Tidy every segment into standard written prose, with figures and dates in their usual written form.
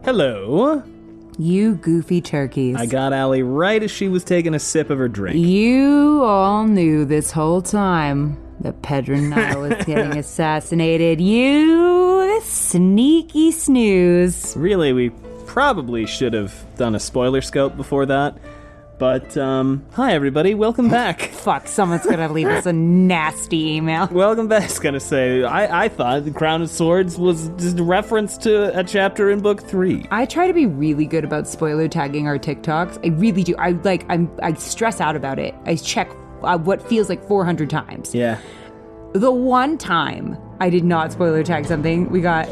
Hello. You goofy turkeys. I got Allie right as she was taking a sip of her drink. You all knew this whole time that Pedro was getting assassinated. You sneaky snooze. Really, we probably should have done a spoiler scope before that. But, hi everybody, welcome back. Fuck, someone's gonna leave us a nasty email. Welcome back. I was gonna say, I thought The Crown of Swords was just a reference to a chapter in book 3. I try to be really good about spoiler tagging our TikToks. I really do. I stress out about it. I check what feels like 400 times. Yeah. The one time I did not spoiler tag something, we got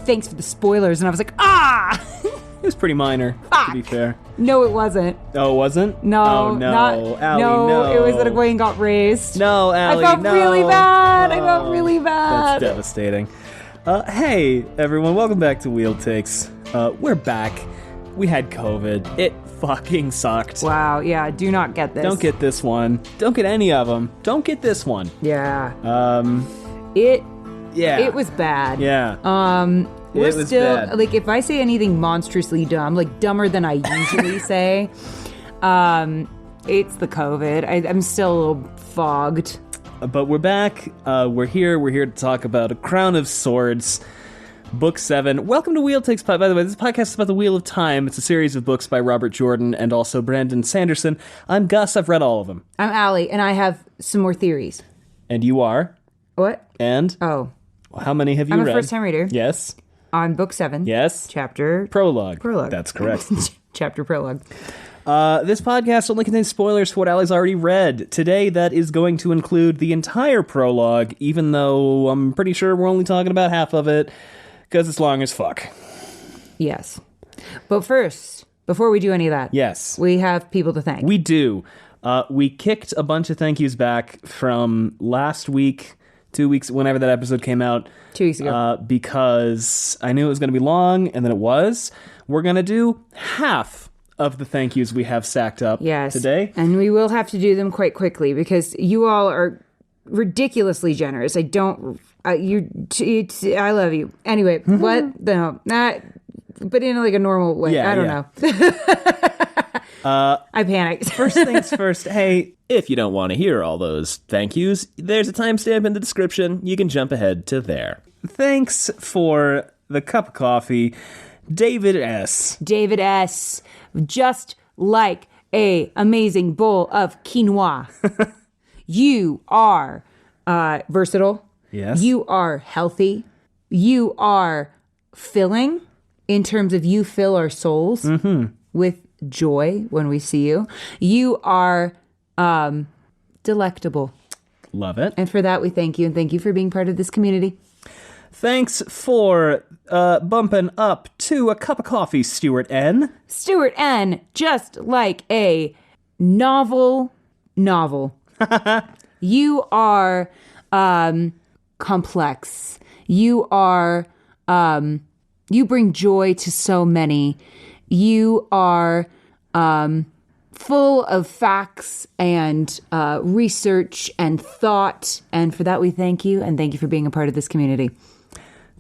thanks for the spoilers, and I was like, ah! It was pretty minor, Fuck. to be fair. No, it wasn't. Oh, it wasn't? No, oh, no. Allie, no. It was that Egwene got raised. No, Allie, I felt no. really bad. I Oh, felt really bad. That's devastating. Hey, everyone, welcome back to Wheel Takes. We're back. We had COVID. It fucking sucked. Wow, yeah, do not get this. Don't get this one. Don't get any of them. Don't get this one. Yeah. Yeah. It was bad. Yeah. We're it was still, bad. like, if I say anything monstrously dumb, like dumber than I usually say, it's the COVID. I'm still a little fogged. But we're back. We're here. We're here to talk about A Crown of Swords, Book 7. Welcome to Wheel Takes. By the way, this podcast is about the Wheel of Time. It's a series of books by Robert Jordan and also Brandon Sanderson. I'm Gus. I've read all of them. I'm Allie, and I have some more theories. And you are? What? And? Oh. How many have you read? I'm a first-time reader. Yes. On book 7. Yes. Chapter... Prologue. Prologue. That's correct. Chapter Prologue. This podcast only contains spoilers for what Allie's already read. Today, that is going to include the entire prologue, even though I'm pretty sure we're only talking about half of it, because it's long as fuck. Yes. But first, before we do any of that, Yes. we have people to thank. We do. We kicked a bunch of thank yous back from last week, 2 weeks, whenever that episode came out. 2 weeks ago. Because I knew it was going to be long, and then it was. We're going to do half of the thank yous we have stacked up today. And we will have to do them quite quickly because you all are ridiculously generous. I love you. Anyway, what? No, not, but in like a normal way. Yeah, I don't know. I panicked. First things first, hey, if you don't want to hear all those thank yous, there's a timestamp in the description. You can jump ahead to there. Thanks for the cup of coffee, David S. David S. Just like a amazing bowl of quinoa. You are versatile. Yes. You are healthy. You are filling in terms of you fill our souls with joy when we see you. You are delectable. Love it. And for that, we thank you. And thank you for being part of this community. Thanks for bumping up to a cup of coffee, Stuart N. Stuart N., just like a novel. You are complex. You are, you bring joy to so many. You are full of facts and research and thought. And for that, we thank you. And thank you for being a part of this community.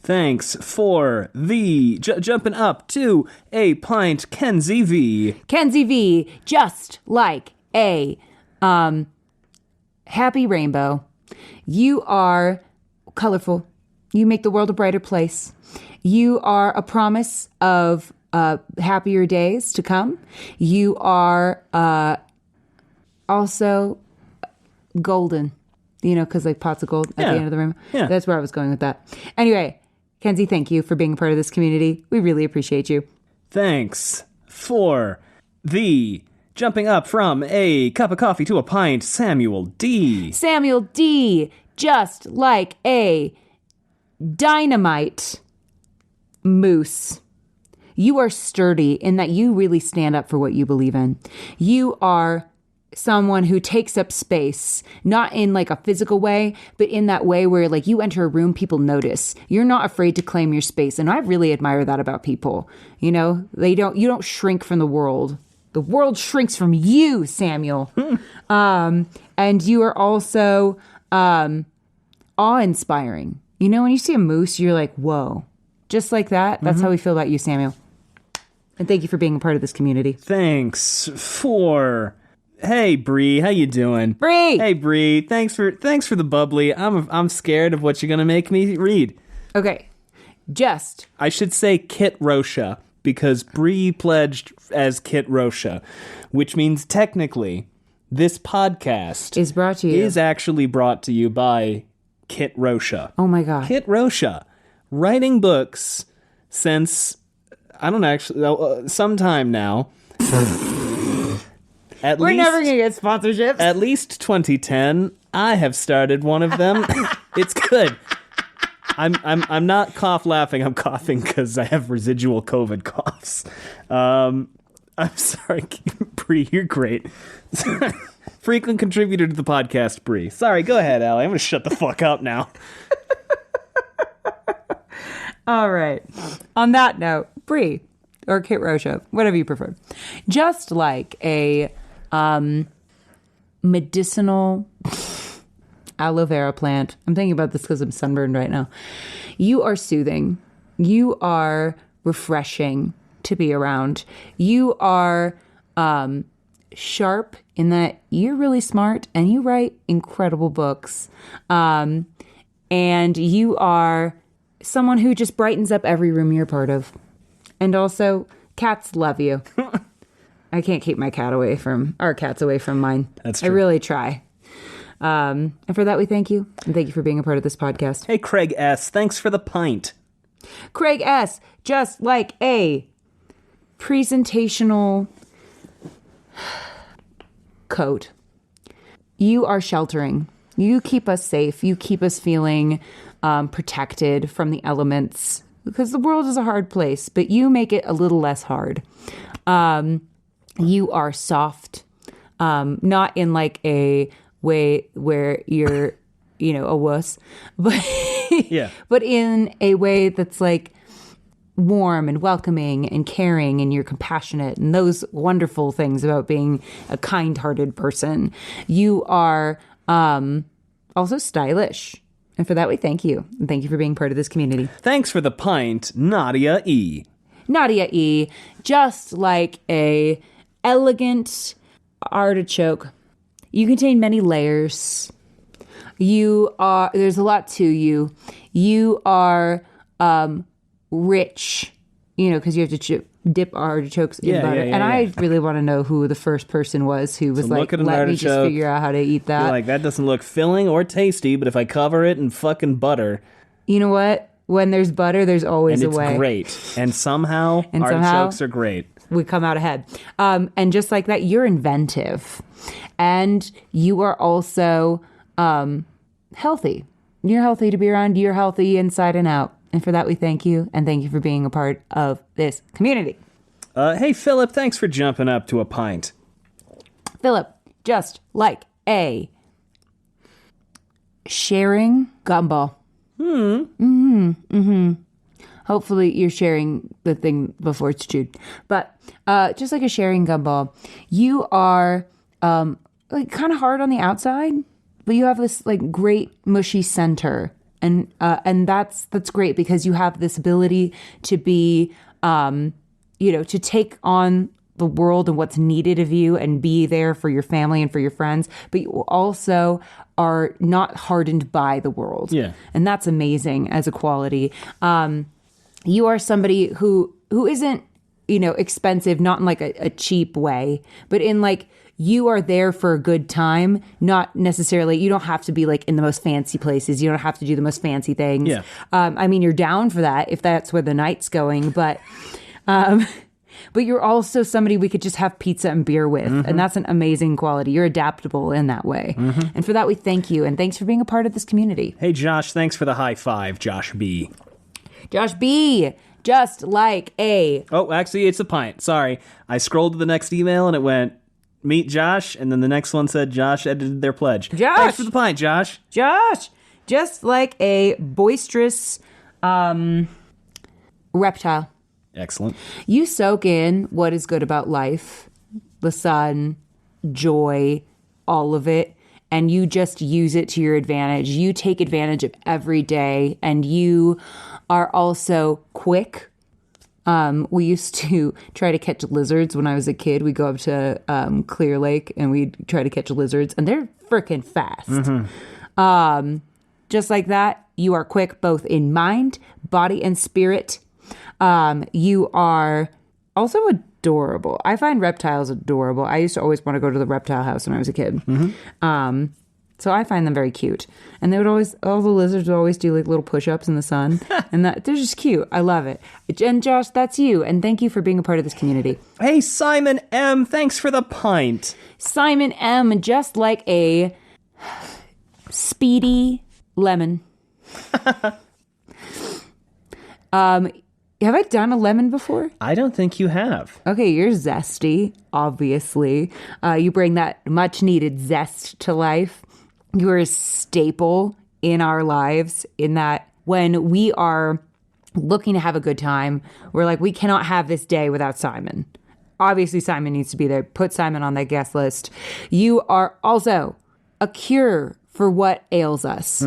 Thanks for the jumping up to a pint, Kenzie V. Kenzie V, just like a happy rainbow. You are colorful. You make the world a brighter place. You are a promise of happier days to come. You are also golden, you know, because like pots of gold at the end of the rainbow. Yeah. That's where I was going with that. Anyway, Kenzie, thank you for being a part of this community. We really appreciate you. Thanks for the jumping up from a cup of coffee to a pint, Samuel D. Samuel D, just like a dynamite moose. You are sturdy in that you really stand up for what you believe in. You are someone who takes up space, not in like a physical way, but in that way where like you enter a room, people notice. You're not afraid to claim your space. And I really admire that about people. You know, you don't shrink from the world. The world shrinks from you, Samuel. And you are also awe-inspiring. You know, when you see a moose, you're like, whoa. just like that. That's how we feel about you, Samuel. And thank you for being a part of this community. Thanks for... Hey, Bree, how you doing? Bree! Hey, Bree, thanks for the bubbly. I'm scared of what you're gonna make me read. Okay, just... I should say Kit Rosha, because Bree pledged as Kit Rosha, which means technically this podcast is brought to you. Is actually brought to you by Kit Rosha. Oh my God. Kit Rosha, writing books since, I don't actually, sometime now. We're never going to get sponsorships. At least 2010, I have started one of them. It's good. I'm not cough laughing. I'm coughing because I have residual COVID coughs. I'm sorry, Bree. You're great. Frequent contributor to the podcast, Bree. Sorry, go ahead, Allie. I'm going to shut the fuck up now. All right. On that note, Bree or Kit Rosha, whatever you prefer. Just like a medicinal aloe vera plant. I'm thinking about this because I'm sunburned right now. You are soothing. You are refreshing to be around. You are sharp in that you're really smart and you write incredible books. And you are someone who just brightens up every room you're part of. And also, cats love you. I can't keep my cat away from, our cats away from mine. That's true. I really try. And for that, we thank you. And thank you for being a part of this podcast. Hey, Craig S., thanks for the pint. Craig S., just like a presentational coat. You are sheltering. You keep us safe. You keep us feeling protected from the elements because the world is a hard place, but you make it a little less hard. You are soft, not in like a way where you're, a wuss, but yeah, but in a way that's like warm and welcoming and caring, and you're compassionate and those wonderful things about being a kind-hearted person. You are also stylish. And for that, we thank you. And thank you for being part of this community. Thanks for the pint, Nadia E. Nadia E, just like a elegant artichoke. You contain many layers. There's a lot to you. You are rich, because you have to dip artichokes in butter. I really want to know who the first person was who was like, let me just figure out how to eat that. You're like, that doesn't look filling or tasty, but if I cover it in fucking butter. You know what? When there's butter, there's always a way. And it's great. And somehow, artichokes are great. We come out ahead. And just like that, you're inventive. And you are also healthy. You're healthy to be around. You're healthy inside and out. And for that, we thank you. And thank you for being a part of this community. Hey, Philip, thanks for jumping up to a pint. Philip, just like a sharing gumball. Hopefully you're sharing the thing before it's chewed. But just like a sharing gumball, you are like kind of hard on the outside, but you have this like great mushy center. And that's great because you have this ability to be, to take on the world and what's needed of you and be there for your family and for your friends. But you also are not hardened by the world. Yeah. And that's amazing as a quality. You are somebody who isn't, expensive, not in like a cheap way, but in like, you are there for a good time, not necessarily, you don't have to be like in the most fancy places. You don't have to do the most fancy things. Yeah. You're down for that if that's where the night's going, but you're also somebody we could just have pizza and beer with. Mm-hmm. And that's an amazing quality. You're adaptable in that way. Mm-hmm. And for that, we thank you. And thanks for being a part of this community. Hey, Josh, thanks for the high five, Josh B. Josh B, just like a... Oh, actually, it's a pint. Sorry. I scrolled to the next email and it went, meet Josh, and then the next one said Josh edited their pledge. Josh! Thanks for the pint, Josh. Josh! Just like a boisterous reptile. Excellent. You soak in what is good about life, the sun, joy, all of it, and you just use it to your advantage. You take advantage of every day, and you are also quick. We used to try to catch lizards when I was a kid. We'd go up to Clear Lake and we'd try to catch lizards, and they're freaking fast. Just like that, you are quick both in mind, body, and spirit. You are also adorable. I find reptiles adorable. I used to always want to go to the reptile house when I was a kid. So I find them very cute. And they would always, all the lizards would always do like little push-ups in the sun. And they're just cute. I love it. And Josh, that's you. And thank you for being a part of this community. Hey, Simon M., thanks for the pint. Simon M., just like a speedy lemon. Have I done a lemon before? I don't think you have. Okay, you're zesty, obviously. You bring that much-needed zest to life. You're a staple in our lives in that when we are looking to have a good time, we're like, we cannot have this day without Simon. Obviously, Simon needs to be there. Put Simon on that guest list. You are also a cure for what ails us.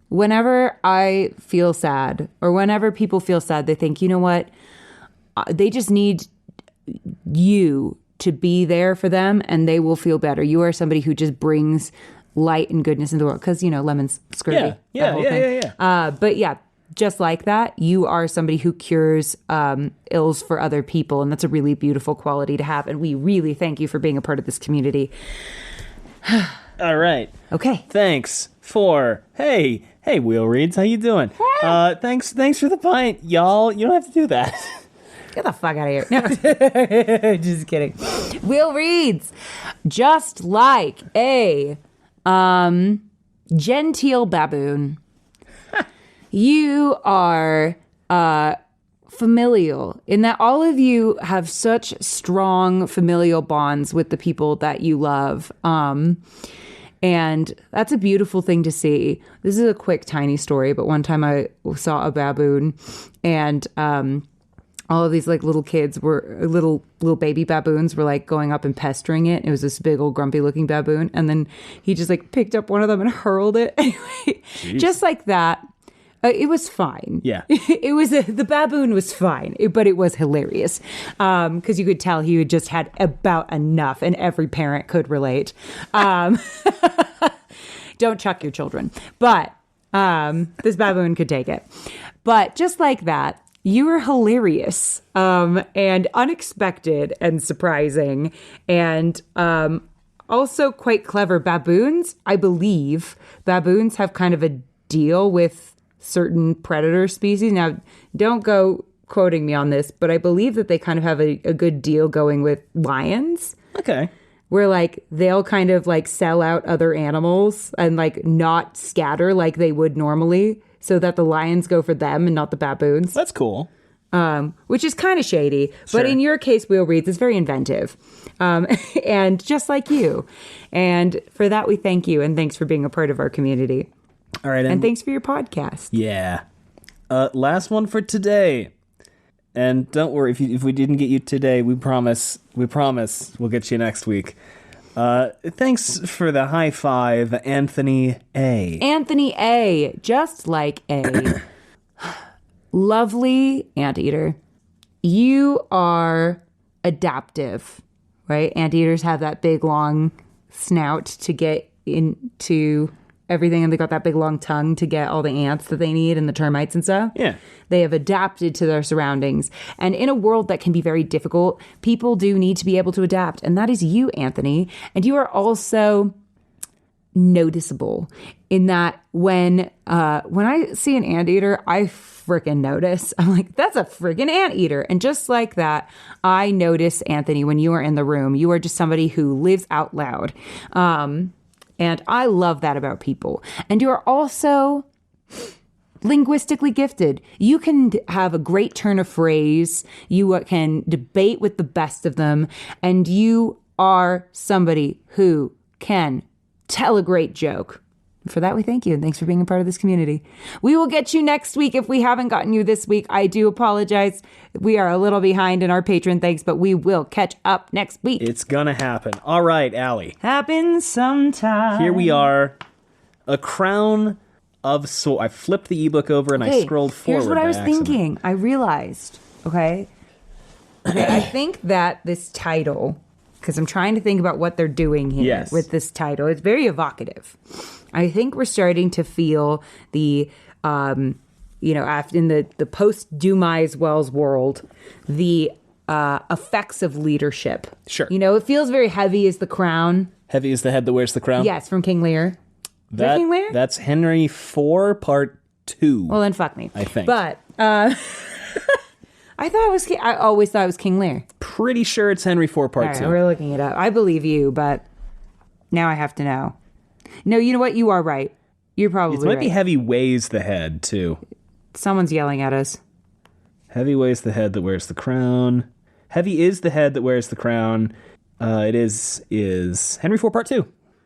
Whenever I feel sad, or whenever people feel sad, they think, you know what? They just need you to be there for them, and they will feel better. You are somebody who just brings light and goodness in the world. Because, you know, lemon's scurvy. Yeah. But yeah, just like that, you are somebody who cures ills for other people. And that's a really beautiful quality to have. And we really thank you for being a part of this community. All right. Okay. Thanks for, hey, Wheel Reads, how you doing? Thanks for the pint, y'all. You don't have to do that. Get the fuck out of here. No, just kidding. Wheel Reads, just like a genteel baboon. You are familial in that all of you have such strong familial bonds with the people that you love. And that's a beautiful thing to see. This is a quick, tiny story, but one time I saw a baboon, and all of these like little kids were little baby baboons were like going up and pestering it. It was this big old grumpy looking baboon, and then he just like picked up one of them and hurled it. Anyway, just like that. It was fine. Yeah. It was the baboon was fine, but it was hilarious because you could tell he had just had about enough, and every parent could relate. Don't chuck your children, but this baboon could take it. But just like that, you were hilarious and unexpected and surprising, and also quite clever. I believe baboons have kind of a deal with certain predator species. Now, don't go quoting me on this, but I believe that they kind of have a good deal going with lions. Okay. Where like they'll kind of like sell out other animals and like not scatter like they would normally, so that the lions go for them and not the baboons. That's cool. Which is kind of shady. Sure. But in your case, Wheel Reads, it's very inventive. And just like you. And for that, we thank you. And thanks for being a part of our community. All right. And thanks for your podcast. Yeah. Last one for today. And don't worry, if we didn't get you today, we promise we'll get you next week. Thanks for the high five, Anthony A. Anthony A. Just like a lovely anteater. You are adaptive, right? Anteaters have that big, long snout to get into everything, and they got that big long tongue to get all the ants that they need and the termites and stuff. Yeah. They have adapted to their surroundings. And in a world that can be very difficult, people do need to be able to adapt. And that is you, Anthony. And you are also noticeable in that when I see an anteater, I freaking notice. I'm like, that's a freaking anteater. And just like that, I notice, Anthony, when you are in the room. You are just somebody who lives out loud. And I love that about people. And you're also linguistically gifted. You can have a great turn of phrase. You can debate with the best of them. And you are somebody who can tell a great joke. For that, we thank you. And thanks for being a part of this community. We will get you next week if we haven't gotten you this week. I do apologize. We are a little behind in our patron thanks, but we will catch up next week. It's gonna happen. All right, Allie. Happens sometime. Here we are. A crown of Swords. I flipped the ebook over and I scrolled forward. Here's what I was by accident. thinking. I realized, okay, I think that this title, because I'm trying to think about what they're doing here with this title, it's very evocative. I think we're starting to feel the, after in the post-Dumais Wells world, the effects of leadership. Sure. It feels very heavy as the crown. Heavy is the head that wears the crown? Yes, from King Lear. Is that King Lear? That's Henry IV, Part 2. Well, then fuck me. I think. But I always thought it was King Lear. Pretty sure it's Henry IV, Part 2. Right, we're looking it up. I believe you, but now I have to know. No, you know what? You are right. You're probably right. It might be Heavy weighs the head, too. Someone's yelling at us. Heavy weighs the head that wears the crown. Heavy is the head that wears the crown. It is Henry IV, Part 2.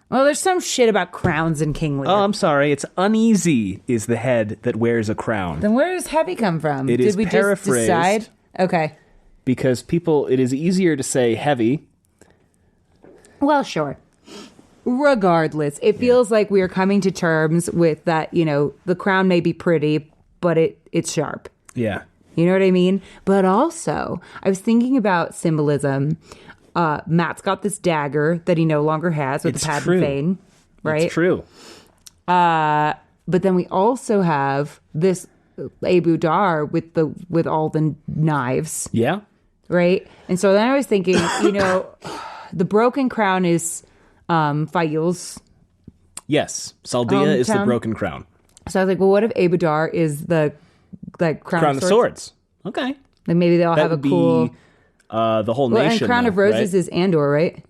Well, there's some shit about crowns in King Lear. Oh, I'm sorry. It's uneasy is the head that wears a crown. Then where does heavy come from? Did we paraphrased. Just decide? Okay. Because it is easier to say heavy. Well, sure. Regardless, it feels like we are coming to terms with that, the crown may be pretty, but it's sharp. Yeah. You know what I mean? But also, I was thinking about symbolism. Matt's got this dagger that he no longer has with the pad and fane, right? It's true. But then we also have this Abu Dar with all the knives. Yeah. Right? And so then I was thinking, the broken crown is Fail's. Yes. Saldia is the broken crown. So I was like, well, what if Abu Dar is the crown of swords? Okay. Like maybe they'll have a cool... the whole nation. And Crown of Roses is Andor, right?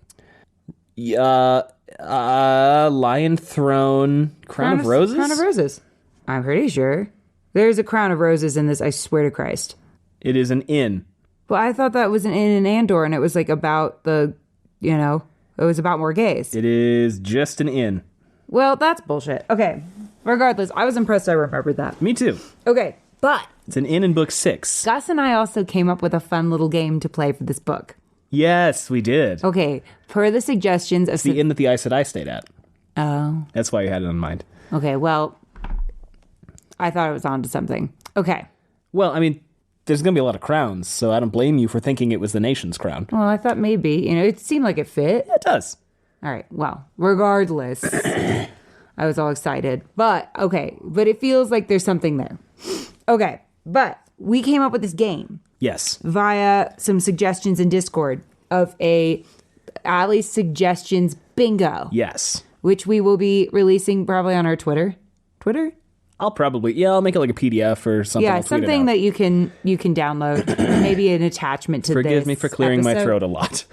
Yeah. Lion Throne. Crown of Roses? Crown of Roses. I'm pretty sure. There's a Crown of Roses in this, I swear to Christ. It is an inn. Well, I thought that was an inn in Andor, and it was like about it was about more gays. It is just an inn. Well, that's bullshit. Okay. Regardless, I was impressed I remembered that. Me too. Okay, but... It's an inn in book 6. Gus and I also came up with a fun little game to play for this book. Yes, we did. Okay, per the suggestions of... It's the inn that the Aes Sedai stayed at. Oh. That's why you had it in mind. Okay, well, I thought it was onto something. Okay. Well, I mean, there's going to be a lot of crowns, so I don't blame you for thinking it was the nation's crown. Well, I thought maybe. It seemed like it fit. Yeah, it does. All right, well, regardless, I was all excited. But it feels like there's something there. Okay, but we came up with this game. Yes. Via some suggestions in Discord of Allie's suggestions bingo. Yes. Which we will be releasing probably on our Twitter. Twitter? I'll make it like a PDF or something. Yeah, something that you can download. Maybe an attachment to Forgive me for clearing my throat a lot.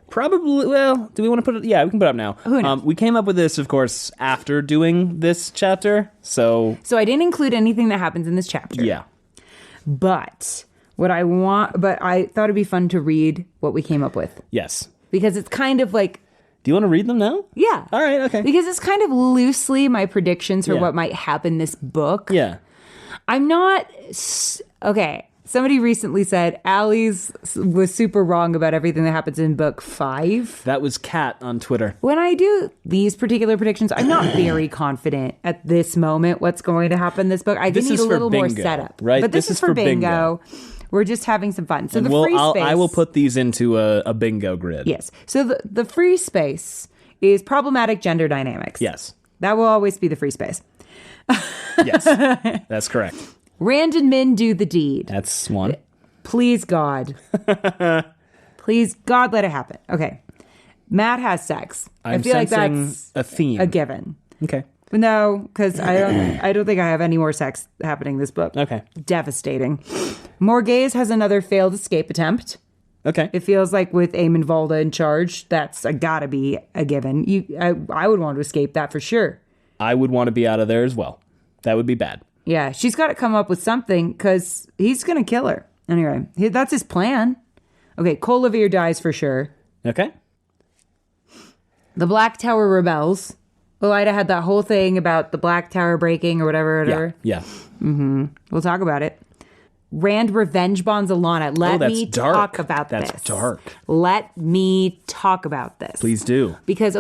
Probably, well, do we want to put it? Yeah, we can put it up now. Who knows? We came up with this, of course, after doing this chapter, so I didn't include anything that happens in this chapter. Yeah. But I thought it'd be fun to read what we came up with. Yes. Because it's kind of like... Do you want to read them now? Yeah. All right, okay. Because it's kind of loosely my predictions for what might happen this book. Yeah. I'm not... Okay. Somebody recently said Allie's was super wrong about everything that happens in book 5. That was Kat on Twitter. When I do these particular predictions, I'm not very confident at this moment what's going to happen in this book. I need a little more setup. Right? But this is for bingo. We're just having some fun. So and free space... I will put these into a bingo grid. Yes. So the free space is problematic gender dynamics. Yes. That will always be the free space. Yes. That's correct. Rand and Min do the deed. That's one. Please, God. Please, God, let it happen. Okay. Matt has sex. I feel like that's a theme. A given. Okay. No, because I don't think I have any more sex happening in this book. Okay. Devastating. Morghese has another failed escape attempt. Okay. It feels like with Eamon Valda in charge, that's gotta be a given. I would want to escape that for sure. I would want to be out of there as well. That would be bad. Yeah, she's got to come up with something because he's going to kill her. Anyway, that's his plan. Okay, Colivir dies for sure. Okay. The Black Tower rebels. Elaida had that whole thing about the Black Tower breaking or whatever. Yeah. Mm-hmm. We'll talk about it. Rand revenge bonds Alana. Let me talk about this. That's dark. Let me talk about this. Please do. Because,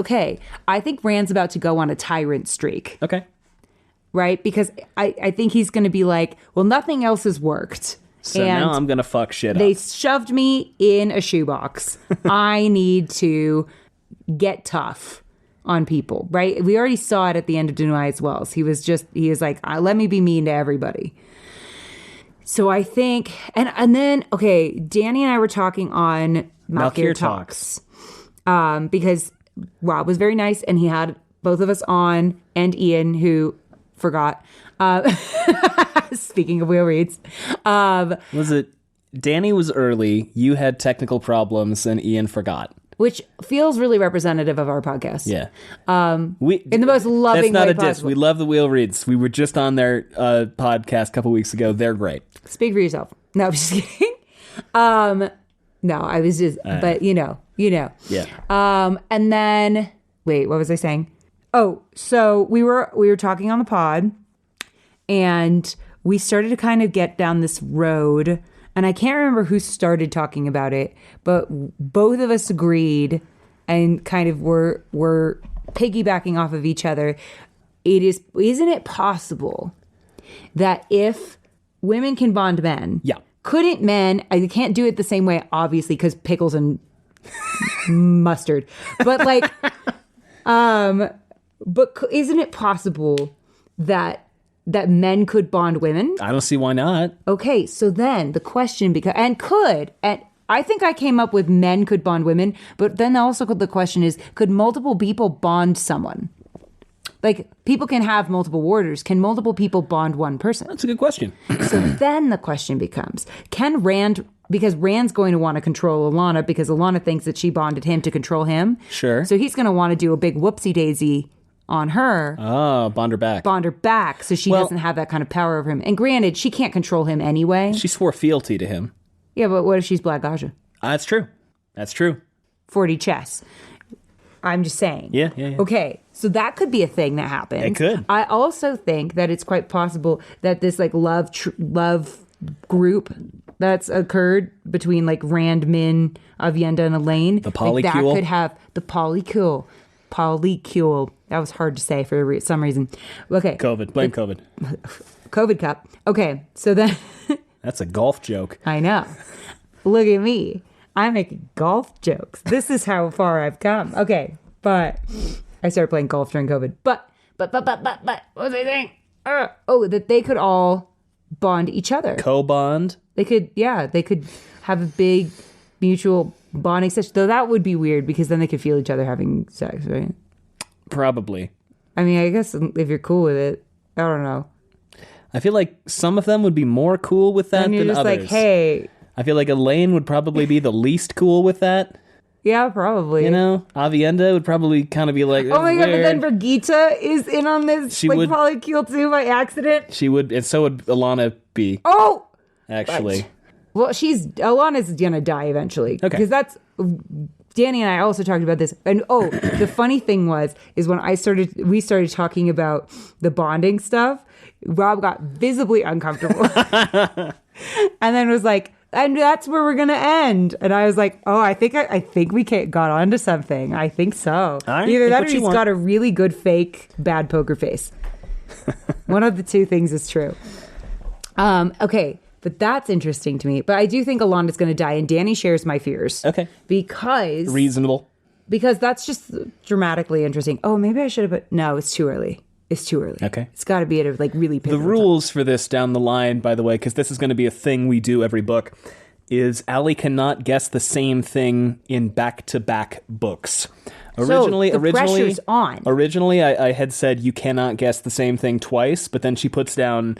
I think Rand's about to go on a tyrant streak. Okay. right? Because I think he's going to be like, well, nothing else has worked. So and now I'm going to fuck shit they up. shoved me in a shoebox. I need to get tough on people, right? We already saw it at the end of Denies Wells. He was like, let me be mean to everybody. So I think, and then, okay, Danny and I were talking on Malkir Talks. Because Rob was very nice and he had both of us on, and Ian, who forgot. Speaking of wheel reads. Was it Danny was early, you had technical problems, and Ian forgot? Which feels really representative of our podcast. Yeah. In the most loving way That's not a diss. possible. We love the wheel reads. We were just on their podcast a couple weeks ago. They're great. Speak for yourself. No, I'm just kidding. No, I was just, but you know. Yeah. And then, wait, what was I saying? Oh, so we were talking on the pod, and we started to kind of get down this road, and I can't remember who started talking about it, but both of us agreed and kind of were piggybacking off of each other. Isn't it possible that if women can bond men, couldn't men, I can't do it the same way, obviously, because pickles and mustard, but like, but isn't it possible that men could bond women? I don't see why not. Okay, so then the question and I think I came up with men could bond women, but then also the question is, could multiple people bond someone? Like, people can have multiple warders. Can multiple people bond one person? That's a good question. So then the question becomes, can Rand, because Rand's going to want to control Alana because Alana thinks that she bonded him to control him. Sure. So he's going to want to do a big whoopsie daisy on her. Oh, bond her back. Bond her back so she doesn't have that kind of power over him. And granted, she can't control him anyway. She swore fealty to him. Yeah, but what if she's Black Aja? That's true. That's true. 40 chess. I'm just saying. Yeah. Okay, so that could be a thing that happens. It could. I also think that it's quite possible that this like love group that's occurred between like Rand, Min, Avienda, and Elaine. The polycule. Like, that could have the polycule. Polycule. That was hard to say for some reason. Okay. COVID. Blame COVID. COVID cup. Okay, so then. That's a golf joke. I know. Look at me. I'm making golf jokes. This is how far I've come. Okay, but I started playing golf during COVID. But, what was I saying? That they could all bond each other. Co-bond? They could have a big mutual bonding session. Though that would be weird because then they could feel each other having sex, right? Probably. I mean, I guess if you're cool with it, I don't know. I feel like some of them would be more cool with that and you're than just others. like, hey. I feel like Elaine would probably be the least cool with that. Yeah, probably. You know, Avienda would probably kind of be like, oh my God, but weird. then Brigitte is in on this She like would- polycule too by accident. She would, and so would Alana be. Oh! Actually. Well, Alana's gonna die eventually. Okay. Because that's, Danny and I also talked about this. And the funny thing is when we started talking about the bonding stuff, Rob got visibly uncomfortable. And then was like, and that's where we're gonna end. And I was like, oh, I think we got onto something. I think so. All right, Either think that what or you he's want. got a really good fake bad poker face. One of the two things is true. Okay, but that's interesting to me. But I do think Alana's going to die, and Danny shares my fears. Okay. Because Reasonable. that's just dramatically interesting. Oh, maybe I should have. But no, it's too early. It's too early. Okay. It's got to be at a like really pivotal The rules for this down the line, by the way, because this is going to be a thing we do every book, is cannot guess the same thing in back-to-back books. Originally, pressure's on. Originally, I had said you cannot guess the same thing twice, but then she puts down,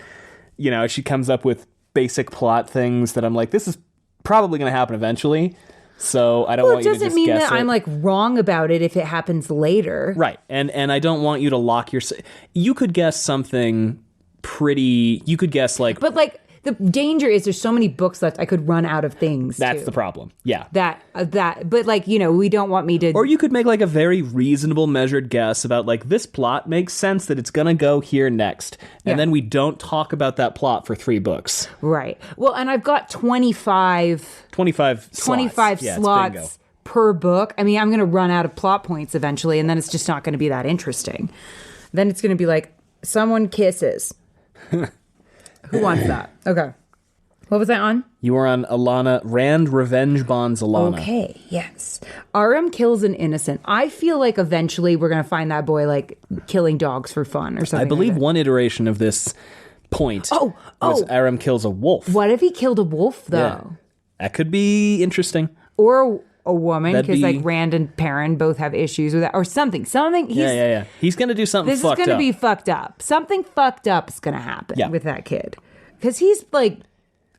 she comes up with basic plot things that I'm like, this is probably going to happen eventually. So I don't want you to just guess it. It doesn't mean that I'm like wrong about it if it happens later. Right. And I don't want you to lock your... You could guess something pretty... You could guess like... But like the danger is there's so many books left I could run out of things. That's the problem. Yeah. But like, we don't want me to... Or you could make like a very reasonable measured guess about like this plot makes sense that it's going to go here next. And then we don't talk about that plot for 3 books. Right. Well, and I've got 25 slots per book. I mean, I'm going to run out of plot points eventually, and then it's just not going to be that interesting. Then it's going to be like, Someone kisses. Who wants that? Okay. What was I on? You were on Alana, Rand Revenge Bonds Alana. Okay, yes. RM kills an innocent. I feel like eventually we're going to find that boy, like, killing dogs for fun or something. I believe like one iteration of this point was RM kills a wolf. What if he killed a wolf, though? Yeah. That could be interesting. Or a woman, because, like, be... Rand and Perrin both have issues with that. Or something. Yeah. He's going to do something fucked up. This is going to be fucked up. Something fucked up is going to happen with that kid. Because he's, like...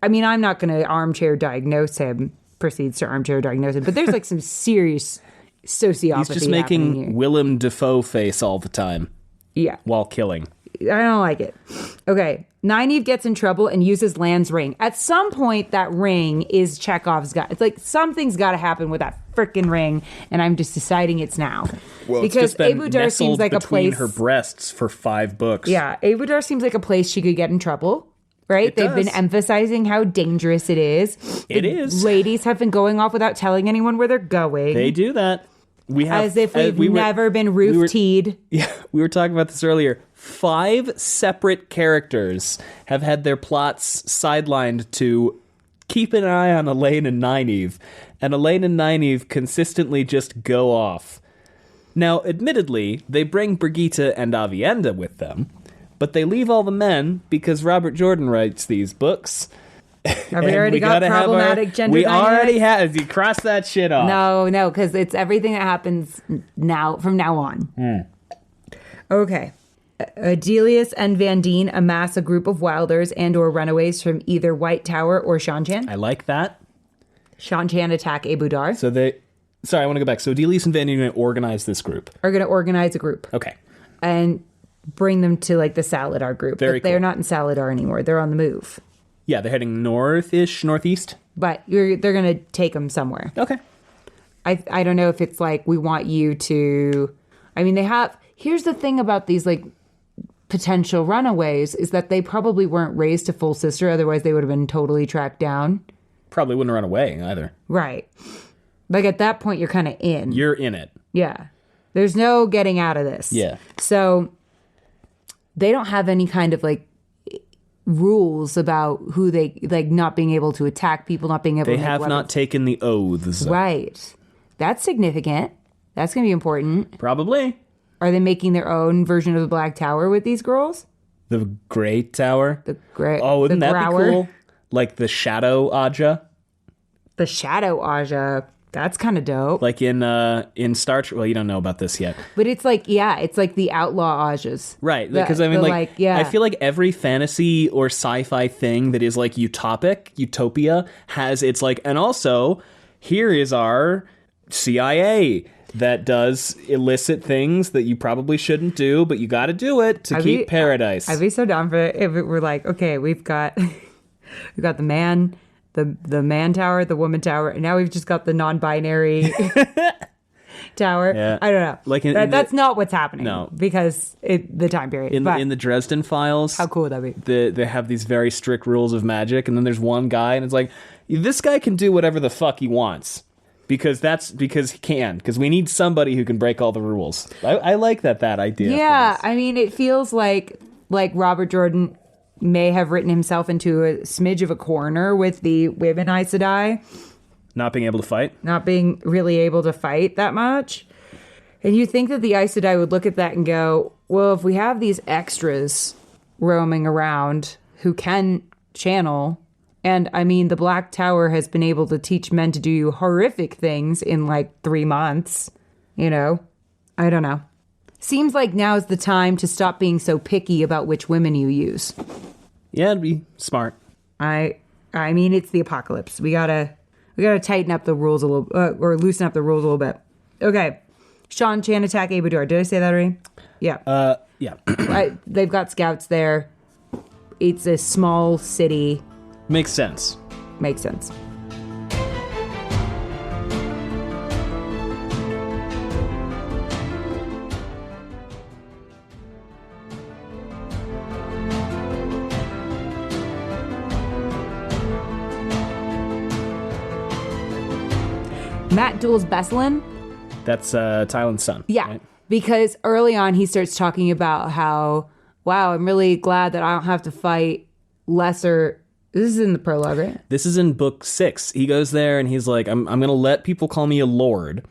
I mean, I'm not going to armchair diagnose him, proceeds to armchair diagnose him, but there's like some serious sociopathy. He's just making Willem Dafoe face all the time. Yeah. While killing. I don't like it. Okay. Nynaeve gets in trouble and uses Lan's ring. At some point, that ring is Chekhov's gun. It's like something's got to happen with that freaking ring, and I'm just deciding it's now. Well, because Abu Dar seems like a place her breasts for 5 books. Yeah, Abu Dar seems like a place she could get in trouble. Right? They've been emphasizing how dangerous it is. It is. Ladies have been going off without telling anyone where they're going. They do that. We have, as if we've never been roof-teed. Yeah, we were talking about this earlier. 5 separate characters have had their plots sidelined to keep an eye on Elaine and Nynaeve. And Elaine and Nynaeve consistently just go off. Now, admittedly, they bring Brigitte and Avienda with them. But they leave all the men because Robert Jordan writes these books. Have we already got problematic gender dynamics? We already have. You cross that shit off. No, because it's everything that happens now from now on. Okay. Adelius and Vandene amass a group of wilders and or runaways from either White Tower or Shan-Chan. I like that. Shan-Chan attack Abu Dar. Sorry, I want to go back. So Adelius and Vandene are going to organize this group. Are going to organize a group. Okay. And bring them to like the Saladar group. Very but they're not in Saladar anymore. They're on the move. Yeah, they're heading northeast. But they're going to take them somewhere. Okay. I don't know if it's like we want you to... I mean, here's the thing about these like potential runaways is that they probably weren't raised to full sister. Otherwise, they would have been totally tracked down. Probably wouldn't run away either. Right. Like at that point, you're kind of in. You're in it. Yeah. There's no getting out of this. Yeah. So... they don't have any kind of like rules about who they like not being able to attack people, not being able to make have weapons. not taken the oaths. Right. That's significant. That's going to be important. Probably. Are they making their own version of the Black Tower with these girls? The Great Tower? Oh, wouldn't that be cool? Like the Shadow Aja? The Shadow Aja. That's kind of dope. Like in Star Trek. Well, you don't know about this yet. But it's like, it's like the outlaw Ajas. Right. Because I mean, I feel like every fantasy or sci-fi thing that is like utopia has its like, and also here is our CIA that does illicit things that you probably shouldn't do, but you got to do it to keep paradise. I'd be so down for it if it were like, okay, we've got the man... The man tower, the woman tower, and now we've just got the non-binary tower. Yeah. I don't know. Like that's not what's happening. No, because the time period. In the Dresden Files, how cool would that be? They have these very strict rules of magic, and then there's one guy, and it's like, this guy can do whatever the fuck he wants because he can. Because we need somebody who can break all the rules. I like that idea. Yeah, I mean, it feels like Robert Jordan may have written himself into a smidge of a corner with the women Aes Sedai. Not being able to fight? Not being really able to fight that much. And you think that the Aes Sedai would look at that and go, well, if we have these extras roaming around who can channel, and I mean, the Black Tower has been able to teach men to do horrific things in like 3 months, I don't know. Seems like now's the time to stop being so picky about which women you use. Yeah, it'd be smart. I mean, it's the apocalypse. We gotta tighten up the rules a little, or loosen up the rules a little bit. Okay, Shan-Chan attack Abu Dar. Did I say that already? Yeah. Yeah. They've got scouts there. It's a small city. Makes sense. Makes sense. Matt duels Besselin. That's Tylan's son. Yeah, right? because early on he starts talking about how wow, I'm really glad that I don't have to fight lesser. This is in the prologue, right? This is in book 6. He goes there and he's like, I'm going to let people call me a lord,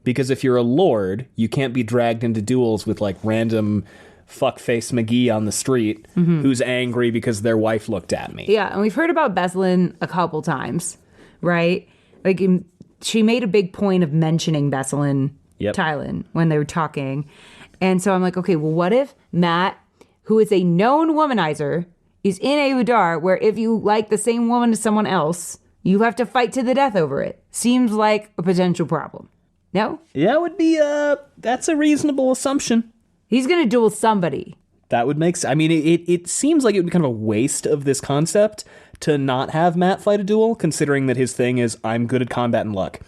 because if you're a lord, you can't be dragged into duels with like random fuckface McGee on the street who's angry because their wife looked at me. Yeah, and we've heard about Besselin a couple times, right? Like, she made a big point of mentioning Besselin, Tylan, when they were talking. And so I'm like, okay, well, what if Matt, who is a known womanizer, is in a Udar where if you like the same woman as someone else, you have to fight to the death over it? Seems like a potential problem. No? Yeah, it would be, that's a reasonable assumption. He's going to duel somebody. That would make sense. I mean, it seems like it would be kind of a waste of this concept to not have Matt fight a duel, considering that his thing is, I'm good at combat and luck.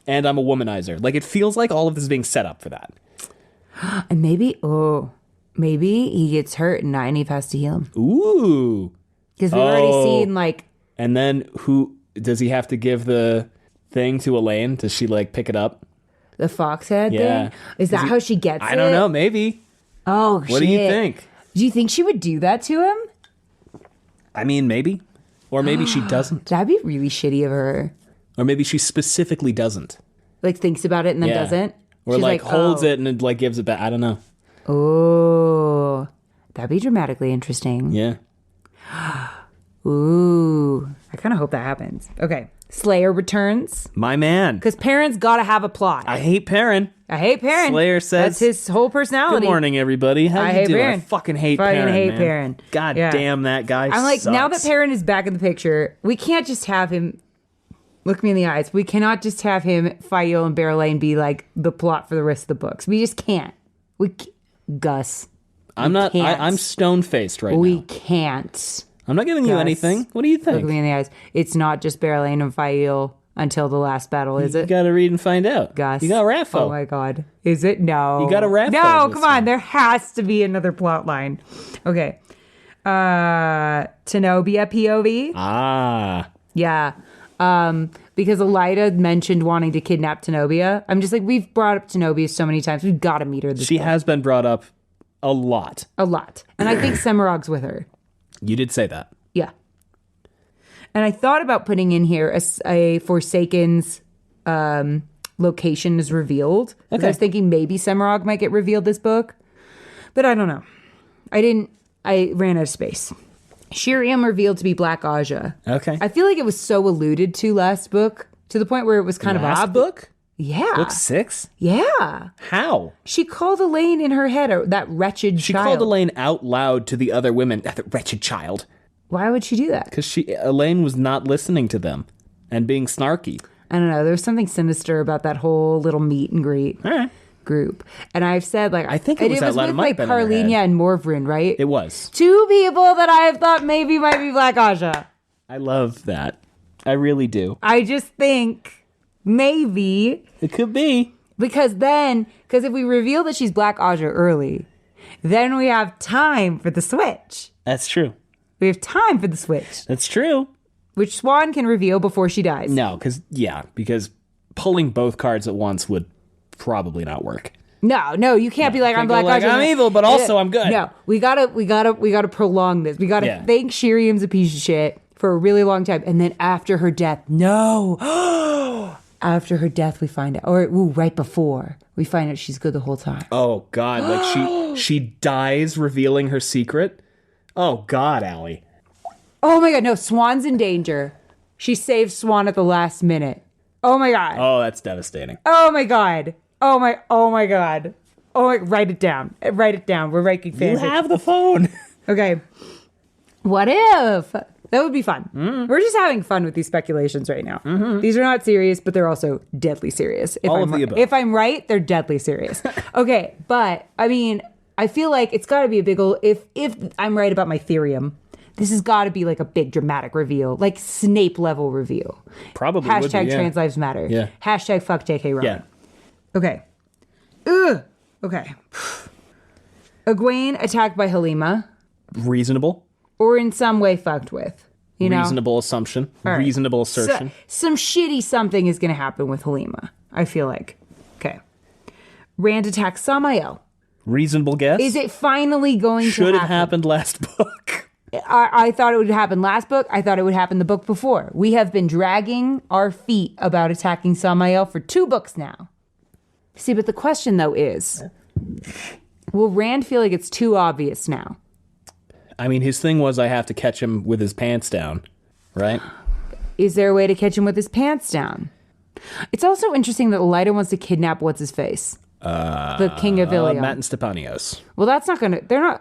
And I'm a womanizer. Like, it feels like all of this is being set up for that. And maybe he gets hurt and Nynaeve has to heal him. Ooh. Because we've already seen, like... And then who... Does he have to give the thing to Elaine? Does she, like, pick it up? The fox head thing? Is that how she gets it? I don't know. Maybe. Oh, shit. What do you think? Do you think she would do that to him? I mean, maybe. Or maybe she doesn't. That'd be really shitty of her. Or maybe she specifically doesn't. Like, thinks about it and then doesn't? Or, She's like holds it and, like, gives it back. I don't know. Oh. That'd be dramatically interesting. Yeah. Ooh. I kind of hope that happens. Okay. Slayer returns. My man. Because Perrin's got to have a plot. I hate Perrin. Slayer says. That's his whole personality. Good morning, everybody. How you doing? Perrin. I fucking hate Perrin, man. Perrin. God damn, that guy I'm like, sucks. now that Perrin is back in the picture, we can't just have him... Look me in the eyes. We cannot just have him, Fael, and Berelain be like the plot for the rest of the books. We just can't. Gus. I'm stone-faced right now. We can't. I'm not giving you anything. What do you think? Look me in the eyes. It's not just Berelain and Fael until the last battle, is it? You gotta read and find out. Gus. You got Raffo. Oh my god. Is it? No. You got a Raffo. No, come on. There has to be another plot line. Okay. Tenobia POV. Ah. Yeah. Because Elaida mentioned wanting to kidnap Tenobia. I'm just like, we've brought up Tenobia so many times. We've got to meet her this She book. has been brought up a lot. And I think Semirog's with her. You did say that. Yeah. And I thought about putting in here a Forsaken's location is revealed. Because I was thinking maybe Semirog might get revealed this book. But I don't know. I ran out of space. Shiriam revealed to be Black Aja. Okay. I feel like it was so alluded to last book to the point where it was kind of last book? Yeah. Book 6? Yeah. How? She called Elaine in her head, that wretched child. She called Elaine out loud to the other women, that wretched child. Why would she do that? Because Elaine was not listening to them and being snarky. I don't know. There was something sinister about that whole little meet and greet group. And I've said, like, I think it was with like Carlinia and Morvryn, right? It was. 2 people that I have thought maybe might be Black Aja. I love that. I really do. I just think maybe it could be. Because if we reveal that she's Black Aja early, then we have time for the switch. That's true. We have time for the switch. That's true. Which Swan can reveal before she dies. No, because pulling both cards at once would probably not work. No, you can't be like, I'm Black Aja. I'm evil, but also I'm good. No, we gotta prolong this. We gotta think Shiriam's a piece of shit for a really long time, and then after her death, after her death, we find out, or right before we find out she's good the whole time. Oh God, like she dies revealing her secret. Oh God, Allie. Oh my God, no, Swan's in danger. She saves Swan at the last minute. Oh my God. Oh, that's devastating. Oh my God. Oh my God. Write it down. We're writing fanfic. You have the phone. Okay. What if? That would be fun. We're just having fun with these speculations right now. These are not serious, but they're also deadly serious. All of the above. If I'm right, they're deadly serious. Okay, but I mean, I feel like it's got to be a big old. If I'm right about my theorem, this has got to be like a big dramatic reveal, like Snape level reveal. Probably. Hashtag would be, yeah. Trans Lives Matter. Yeah. Hashtag fuck J.K. Rowling. Yeah. Okay. Ugh. Okay. Egwene attacked by Halima. Reasonable. Or in some way fucked with. You know? Reasonable assumption. Right. Reasonable assertion. Some shitty something is going to happen with Halima, I feel like. Okay. Rand attacks Samael. Reasonable guess? Is it finally going to happen? Should have happened last book. I thought it would happen last book. I thought it would happen the book before. We have been dragging our feet about attacking Samael for 2 books now. See, but the question, though, is, will Rand feel like it's too obvious now? I mean, his thing was I have to catch him with his pants down, right? Is there a way to catch him with his pants down? It's also interesting that Elaida wants to kidnap what's-his-face? The King of Ilion. Matt and Stepanios. Well, that's not going to...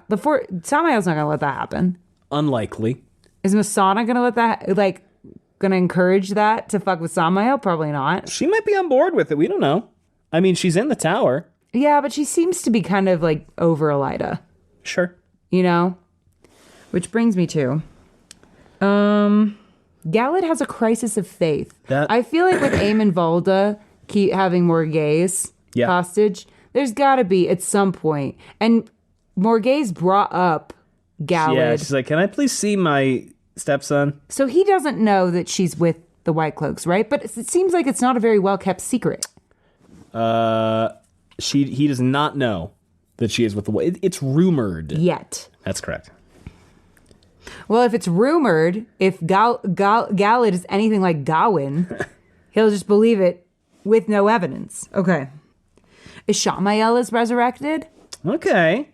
Samael's not going to let that happen. Unlikely. Is Masana going to let that... going to encourage that to fuck with Samael? Probably not. She might be on board with it. We don't know. I mean, she's in the tower. Yeah, but she seems to be kind of over Elaida. Sure. You know? Which brings me to... Galad has a crisis of faith. I feel like with Aemon Valda keep having Morghese hostage, there's got to be at some point. And Morghese brought up Galad. Yeah, she's like, can I please see my stepson? So he doesn't know that she's with the White Cloaks, right? But it seems like it's not a very well-kept secret. He does not know that she is with the White. It's rumored. Yet. That's correct. Well, if it's rumored, if Galad is anything like Gawain, he'll just believe it with no evidence. Okay. Ishamael is resurrected? Okay.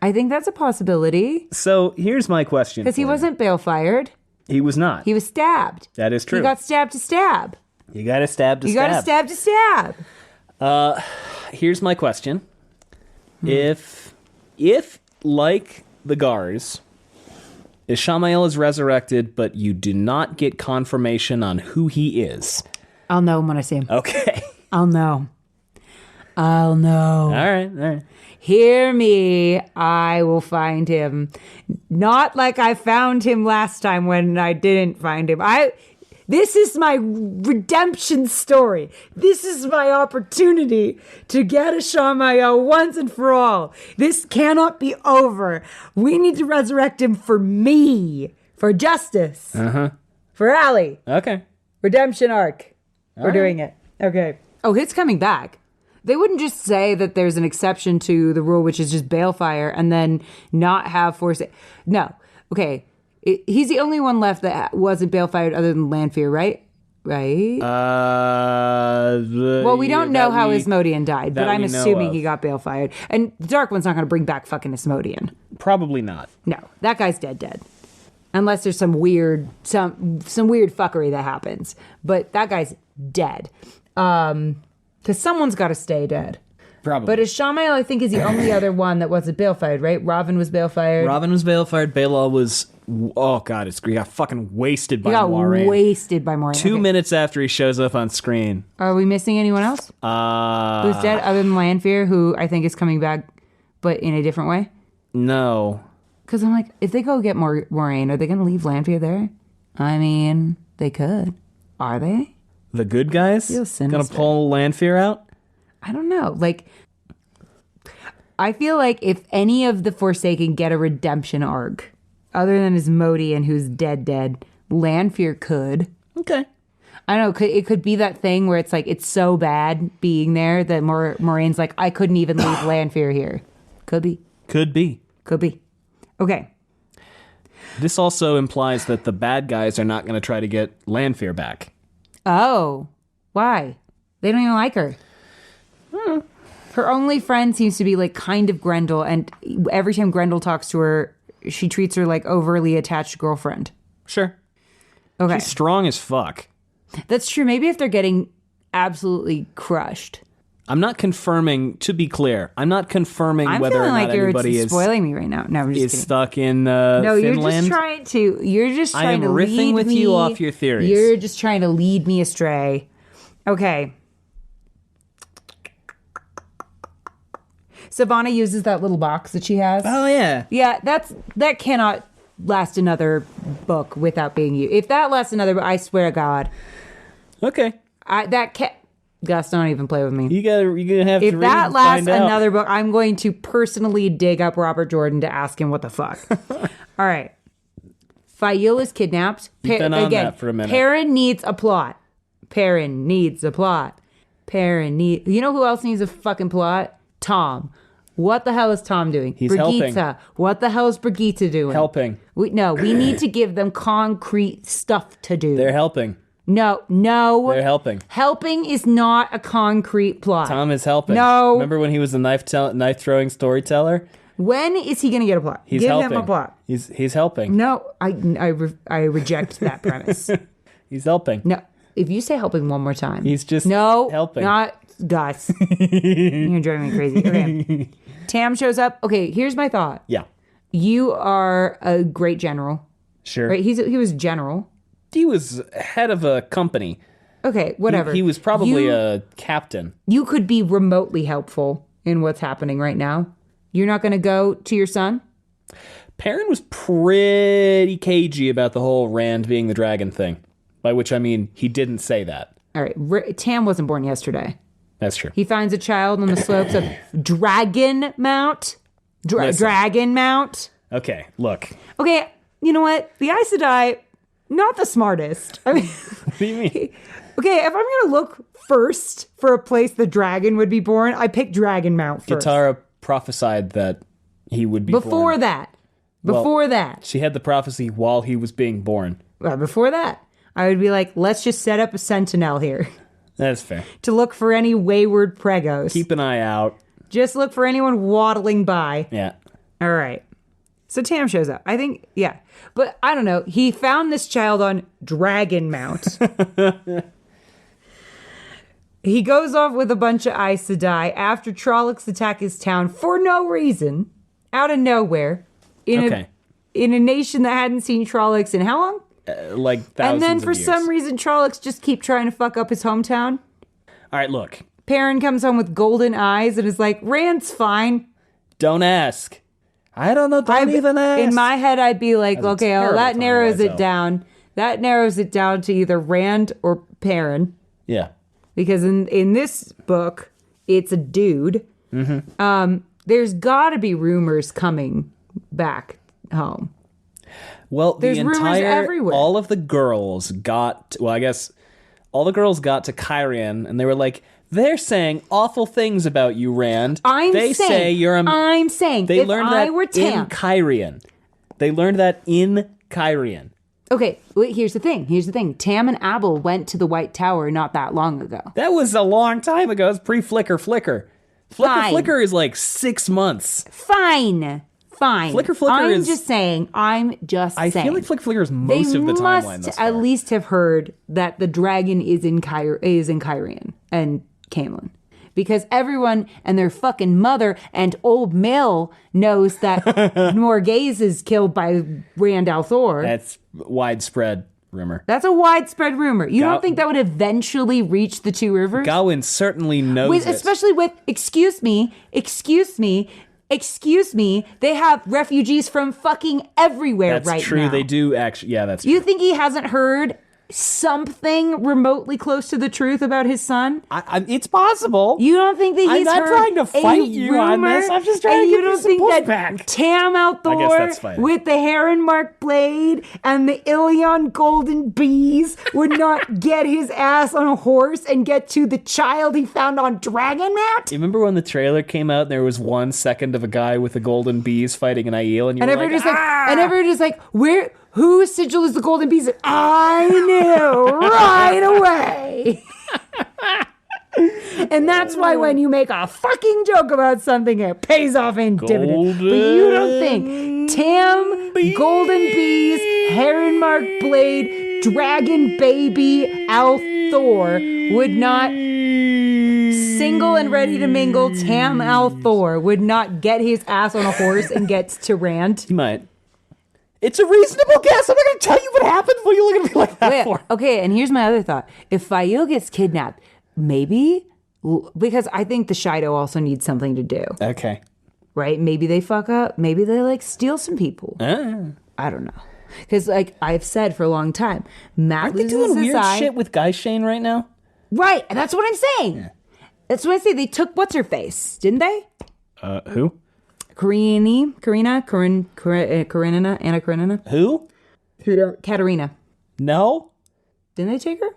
I think that's a possibility. So here's my question. Because he wasn't bale-fired. He was not. He was stabbed. That is true. He got stabbed to stab. You got to stab to stab. You got to stab to stab. Here's my question. If like the Gars, Ishamael is resurrected, but you do not get confirmation on who he is. I'll know when I see him. Okay. I'll know. All right. Hear me. I will find him. Not like I found him last time when I didn't find him. This is my redemption story. This is my opportunity to get Ishamael once and for all. This cannot be over. We need to resurrect him for me. For justice. For Allie. Okay. Redemption arc. We're doing it. Okay. Oh, it's coming back. They wouldn't just say that there's an exception to the rule, which is just balefire, and then not have force. No. Okay. He's the only one left that wasn't balefired other than Lanfear, right? Right? Well, we don't know how Asmodean died, but I'm assuming he got balefired. And the Dark One's not going to bring back fucking Asmodean. Probably not. No. That guy's dead. Unless there's some weird fuckery that happens. But that guy's dead. Because someone's got to stay dead. Probably. But Ishamael, I think, is the only other one that wasn't balefired, right? Robin was balefired. Balal was... Oh, God, he got fucking wasted by Moiraine. He got wasted by Moiraine. 2 minutes after he shows up on screen. Are we missing anyone else? Who's dead other than Lanfear, who I think is coming back, but in a different way? No. Because I'm like, if they go get Moiraine, are they going to leave Lanfear there? I mean, they could. Are they? The good guys? Gonna pull Lanfear out? I don't know. I feel like if any of the Forsaken get a redemption arc, other than Asmodean, who's dead, Lanfear could. Okay. I don't know. It could be that thing where it's like, it's so bad being there that Moraine's like, I couldn't even leave Lanfear here. Could be. Could be. Okay. This also implies that the bad guys are not going to try to get Lanfear back. Oh. Why? They don't even like her. Her only friend seems to be kind of Grendel, and every time Grendel talks to her, she treats her like overly attached girlfriend. Sure. Okay. She's strong as fuck. That's true. Maybe if they're getting absolutely crushed. I'm not confirming, to be clear, whether or not anybody is spoiling me right now. No, I'm just kidding. Stuck in No, Finland. You're just trying to lead me. I am riffing with you off your theories. You're just trying to lead me astray. Okay. Savannah uses that little box that she has. Oh, yeah. Yeah, that cannot last another book without being used. If that lasts another book, I swear to God. Okay. Gus, don't even play with me. You're gonna have to read If that and lasts find out. another book, I'm going to personally dig up Robert Jordan to ask him what the fuck. All right. Fail is kidnapped. You've been on that for a minute. Perrin needs a plot. You know who else needs a fucking plot? Tom. What the hell is Tom doing? He's Brigitte. helping. What the hell is Brigitte doing? Helping. We need to give them concrete stuff to do. They're helping. No. They're helping. Helping is not a concrete plot. Tom is helping. No. Remember when he was the knife-throwing storyteller? When is he going to get a plot? He's Give helping. him a plot. He's helping. No, I reject that premise. He's helping. No, if you say helping one more time. He's just helping. Not Gus. You're driving me crazy. Okay. Tam shows up. Okay, here's my thought. Yeah. You are a great general. Sure. Right? He was general. He was head of a company. Okay, whatever. He was probably a captain. You could be remotely helpful in what's happening right now. You're not going to go to your son? Perrin was pretty cagey about the whole Rand being the dragon thing. By which I mean, he didn't say that. All right. Tam wasn't born yesterday. That's true. He finds a child on the slopes of Dragon Mount. Dragon Mount. Okay, look. Okay, you know what? The Aes Sedai, not the smartest. I mean, What do you mean? okay, if I'm going to look first for a place the dragon would be born, I pick Dragon Mount first. Katara prophesied that he would be Before born. that. Before that. She had the prophecy while he was being born. Before that, I would be like, let's just set up a sentinel here That's fair. to look for any wayward pregos. Keep an eye out. Just look for anyone waddling by. Yeah. All right. So Tam shows up. I think, yeah. But I don't know. He found this child on Dragon Mount. He goes off with a bunch of Aes Sedai after Trollocs attack his town for no reason, out of nowhere, in a nation that hadn't seen Trollocs in how long? Like thousands And then of for years. some reason, Trollocs just keep trying to fuck up his hometown. All right, look. Perrin comes home with golden eyes and is like, Rand's fine. Don't ask. I don't know. Don't even ask. In my head, I'd be like, That's a okay, terrible that time narrows to it wise down. That narrows it down to either Rand or Perrin. Yeah. Because in this book, it's a dude. Mm-hmm. There's got to be rumors coming back home. Well, There's rumors everywhere. all of the girls got, well, I guess all the girls got to Kyrian and they were like, they're saying awful things about you, Rand. They say you're a... I'm saying, They if learned I that were Tam... in Kyrian. They learned that in Kyrian. Okay, wait, here's the thing. Tam and Abel went to the White Tower not that long ago. That was a long time ago. It's pre-Flicker. Fine. Flicker is like 6 months. Fine. Flicker I'm is... just saying. I feel like Flicker is most of the timeline They thus must far. at least have heard that the dragon is in Kyrian and Camelin. Because everyone and their fucking mother and old Mill knows that Morghese is killed by Rand al'Thor. That's widespread rumor. That's a widespread rumor. You don't think that would eventually reach the two rivers? Gawain certainly knows it. Especially with, excuse me, they have refugees from fucking everywhere right now. That's true. They do actually. Yeah, that's You true. think he hasn't heard something remotely close to the truth about his son? It's possible. You don't think that he's I'm not heard trying to a fight you on rumor? this. I'm just trying and to you give you don't some think that pushback. Tam I guess that's al'Thor fine. with the heron mark blade and the Ilion golden bees would not get his ass on a horse and get to the child he found on Dragon Mount? You remember when the trailer came out and there was 1 second of a guy with the golden bees fighting an Aiel and you were everyone like, just and everyone just like, whose sigil is the golden bees? I knew right away. And that's why when you make a fucking joke about something, it pays off in dividends. But you don't think Tam, golden bees, heron mark blade, dragon baby, al'Thor would not, single and ready to mingle, Tam al'Thor would not get his ass on a horse and gets to Rand? He might. It's a reasonable guess. I'm not going to tell you what happened. What are you looking at me like that for? Okay, and here's my other thought. If Fael gets kidnapped, maybe, because I think the Shido also needs something to do, Okay. right? Maybe they fuck up. Maybe they like steal some people. I don't know. Because like I've said for a long time, Matt Aren't they loses doing his weird eye. shit with Guy Shane right now? Right, and that's what I'm saying. Yeah. That's what I say. They took what's her face, didn't they? Who? Anna Karenina. Who? Katerina. No? Didn't they take her?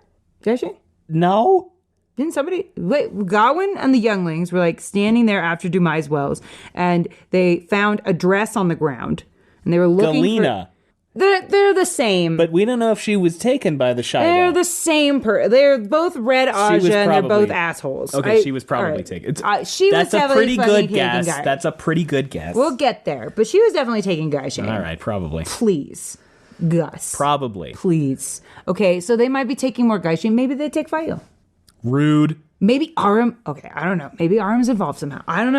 Did she? No? Didn't somebody... Wait, Gawain and the younglings were like standing there after Dumai's wells, and they found a dress on the ground, and they were looking Galena. They're the same. But we don't know if she was taken by the Shaido. They're the same they're both Red Aja, and they're both assholes. Okay, she was probably taken. She was definitely good guess. That's a pretty good guess. We'll get there, but she was definitely taking Guy Shane. All right, probably. Please, Gus. Probably. Please. Okay, so they might be taking more Guy Shane. Maybe they take Fael. Rude. Maybe Aram... Okay, I don't know. Maybe Aram's involved somehow. I don't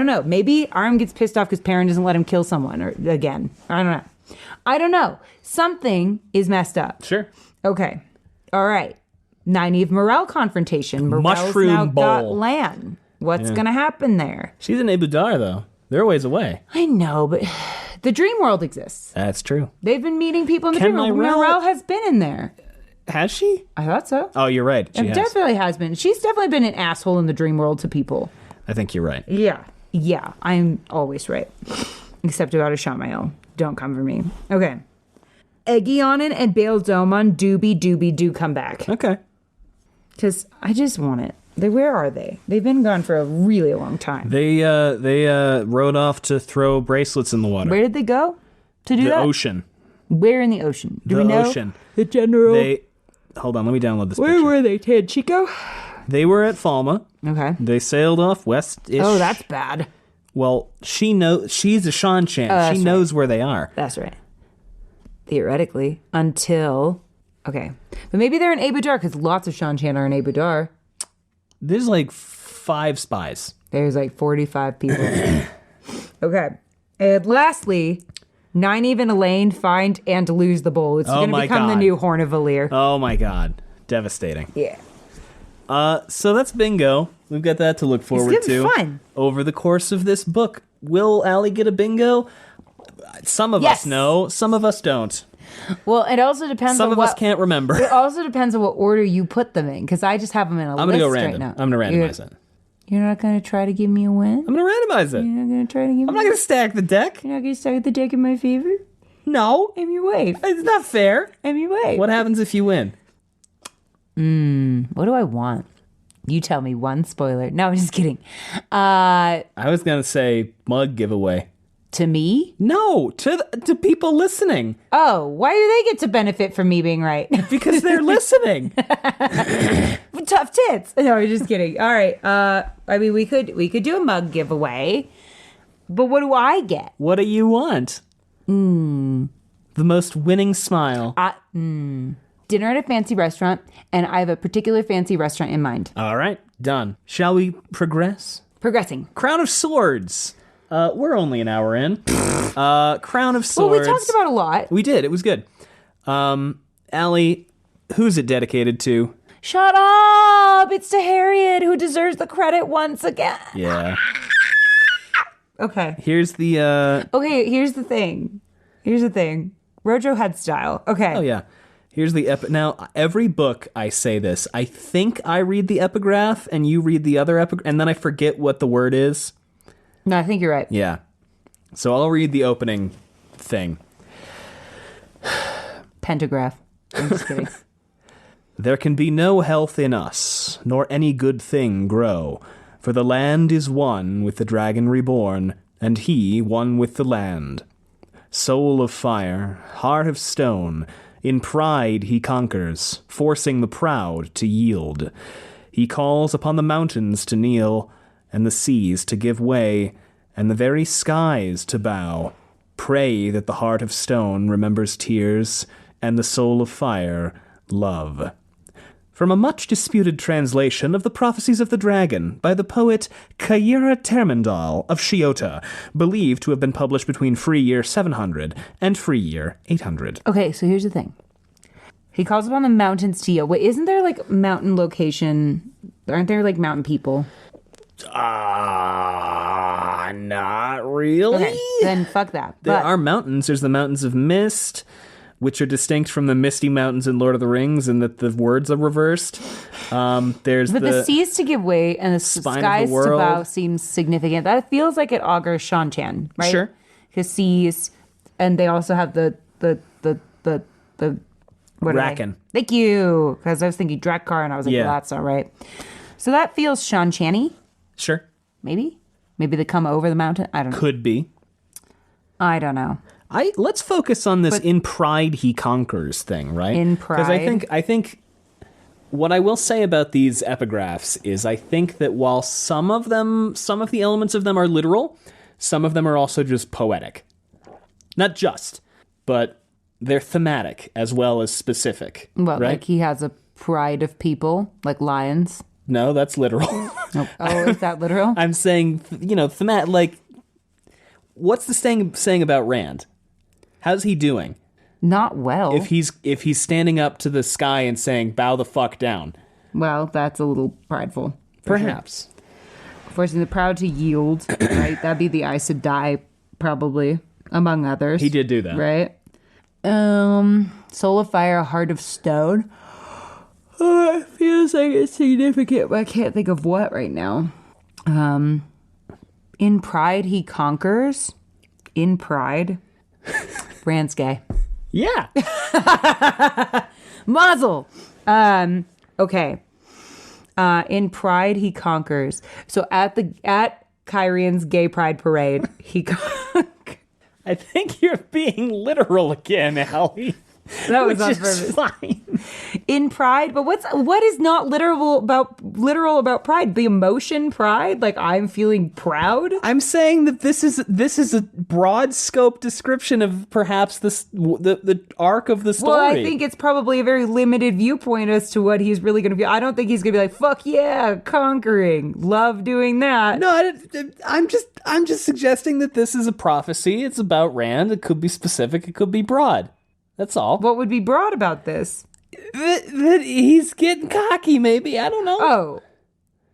know. Maybe Aram gets pissed off because Perrin doesn't let him kill someone again. I don't know. Something is messed up. Sure. Okay. All right. Nynaeve Morel confrontation. Morel's Mushroom now bowl. got Lan. What's going to happen there? She's in Abu Dar, though. They're a ways away. I know, but the dream world exists. That's true. They've been meeting people in the dream world. Morel has been in there. Has she? I thought so. Oh, you're right. She definitely has been. She's definitely been an asshole in the dream world to people. I think you're right. Yeah. I'm always right. Except about Ishamael. Don't come for me. Okay. Egionin and Bael Domon do come back. Okay. Because I just want it. Where are they? They've been gone for a really long time. They rode off to throw bracelets in the water. Where did they go to do that? The ocean. Where in the ocean? Do we know? The ocean. The general. Hold on, let me download this Where picture. were they? Tanchico? They were at Falma. Okay. They sailed off west-ish. Oh, that's bad. Well, she's a Shan-Chan. She knows where they are. That's right. Theoretically. Until... Okay. But maybe they're in Abu Dar, because lots of Shan-Chan are in Abu Dar. There's like 5 spies. There's like 45 people. Okay. And lastly... Nynaeve and Elaine find and lose the bowl. It's going to become the new Horn of Valir. Oh my god. Devastating. Yeah. So that's bingo. We've got that to look forward to. It's fun. Over the course of this book. Will Allie get a bingo? Some of us know. Some of us don't. Well, it also depends Some of us can't remember. It also depends on what order you put them in, because I just have them in a list I'm going to go random. right now. I'm going to randomize it. You're not going to try to give me a win? I'm going to randomize it. You're not going to try to give me I'm not going to stack the deck. You're not going to stack the deck in my favor? No. I'm your wife. It's not fair. I'm your wife. What happens if you win? What do I want? You tell me one spoiler. No, I'm just kidding. I was going to say mug giveaway. To me? No, to people listening. Oh, why do they get to benefit from me being right? Because they're listening. Tough tits. No, I'm just kidding. All right. I mean, we could do a mug giveaway, but what do I get? What do you want? The most winning smile. Dinner at a fancy restaurant, and I have a particular fancy restaurant in mind. All right, done. Shall we progress? Progressing. Crown of Swords. We're only an hour in. Crown of Swords. Well, we talked about a lot. We did. It was good. Allie, who's it dedicated to? Shut up! It's to Harriet, who deserves the credit once again. Yeah. Okay. Here's the... Okay, here's the thing. Rojo had style. Okay. Oh, yeah. Here's the Now, every book I say this. I think I read the epigraph and you read the other epigraph, and then I forget what the word is. No, I think you're right. Yeah. So I'll read the opening thing. Pentagraph. I'm just kidding. There can be no health in us, nor any good thing grow, for the land is one with the dragon reborn, and he one with the land. Soul of fire, heart of stone, in pride he conquers, forcing the proud to yield. He calls upon the mountains to kneel, and the seas to give way, and the very skies to bow. Pray that the heart of stone remembers tears, and the soul of fire, love. From a much-disputed translation of the Prophecies of the Dragon by the poet Caira Termendal of Shiota, believed to have been published between free year 700 and free year 800. Okay, so here's the thing. He calls upon the mountains to yield. Wait, isn't there like mountain location? Aren't there like mountain people? Not really. Okay, then fuck that. There are mountains. There's the Mountains of Mist, which are distinct from the Misty Mountains in Lord of the Rings, and that the words are reversed. There's but the seas to give way and the skies to bow seems significant. That feels like it augurs Shan-Chan, right? Sure. Because seas, and they also have the what Racken. Thank you. Because I was thinking Drakkar, and I was like, Yeah. well, that's not right. So that feels Sean Chaney, Sure. maybe? Maybe they come over the mountain? I don't know. Could be. I don't know. Let's focus on this in pride he conquers thing, right? In Because I think what I will say about these epigraphs is I think that while some of the elements of them are literal, some of them are also just poetic. Not just, but they're thematic as well as specific. Well, right? like he has a pride of people, like lions. No, that's literal. Oh, is that literal? I'm saying, thematic, like, what's the saying about Rand? How's he doing? Not well. If he's standing up to the sky and saying, bow the fuck down. Well, that's a little prideful. Perhaps. Sure. Forcing the proud to yield, right? That'd be the Aes Sedai, probably, among others. He did do that. Right? Soul of Fire, Heart of Stone. Oh, it feels like it's significant, but I can't think of what right now. In Pride, he conquers. In Pride. Rand's gay. Yeah. Mazel. Okay. In Pride, he conquers. So at Kyrie's gay pride parade, he I think you're being literal again, Allie. That was on which purpose. is fine. In Pride, but what is not literal about pride? The emotion pride? Like I'm feeling proud? I'm saying that this is a broad scope description of perhaps the arc of the story. Well, I think it's probably a very limited viewpoint as to what he's really going to be. I don't think he's going to be like, fuck yeah, conquering, love doing that. No, I'm just suggesting that this is a prophecy. It's about Rand. It could be specific. It could be broad. That's all. What would be broad about this? That he's getting cocky, maybe. I don't know. Oh.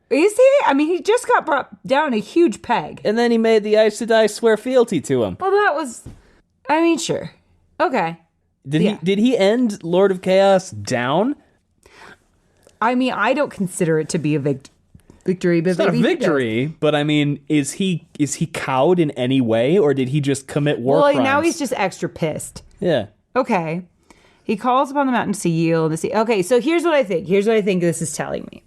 Is he? I mean, he just got brought down a huge peg. And then he made the Aes Sedai swear fealty to him. Well, that was... I mean, sure. Okay. Did he end Lord of Chaos down? I mean, I don't consider it to be a victory, but It's not a victory, but I mean, is he cowed in any way, or did he just commit war crimes? Well, now he's just extra pissed. Yeah. Okay. He calls upon the mountains to yield. Okay, so here's what I think. Here's what I think this is telling me.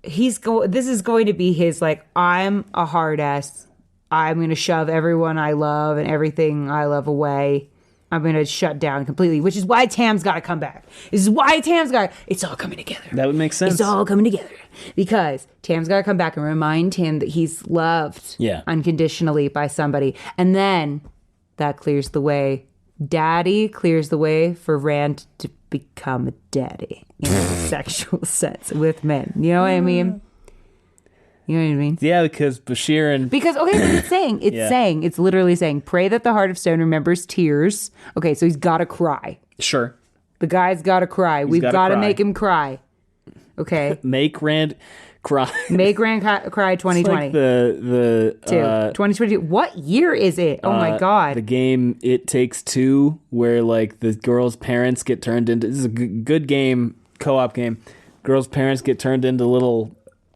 This is going to be his, like, I'm a hard ass. I'm going to shove everyone I love and everything I love away. I'm going to shut down completely, which is why Tam's got to come back. This is why Tam's got to... It's all coming together. That would make sense. It's all coming together. Because Tam's got to come back and remind him that he's loved unconditionally by somebody. And then that clears the way. Daddy clears the way for Rand to become a daddy in a sexual sense with men. You know what I mean? You know what I mean? Yeah, because Bashir and... Because, okay, but it's literally saying, pray that the heart of stone remembers tears. Okay, so he's got to cry. Sure. The guy's got to cry. We've got to make him cry. Okay. Make Rand cry. Make Rand cry 2020. It's like the 2020. What year is it? Oh my God. The game It Takes Two, where like the girl's parents get turned into... This is a good game, co-op game. Girls' parents get turned into little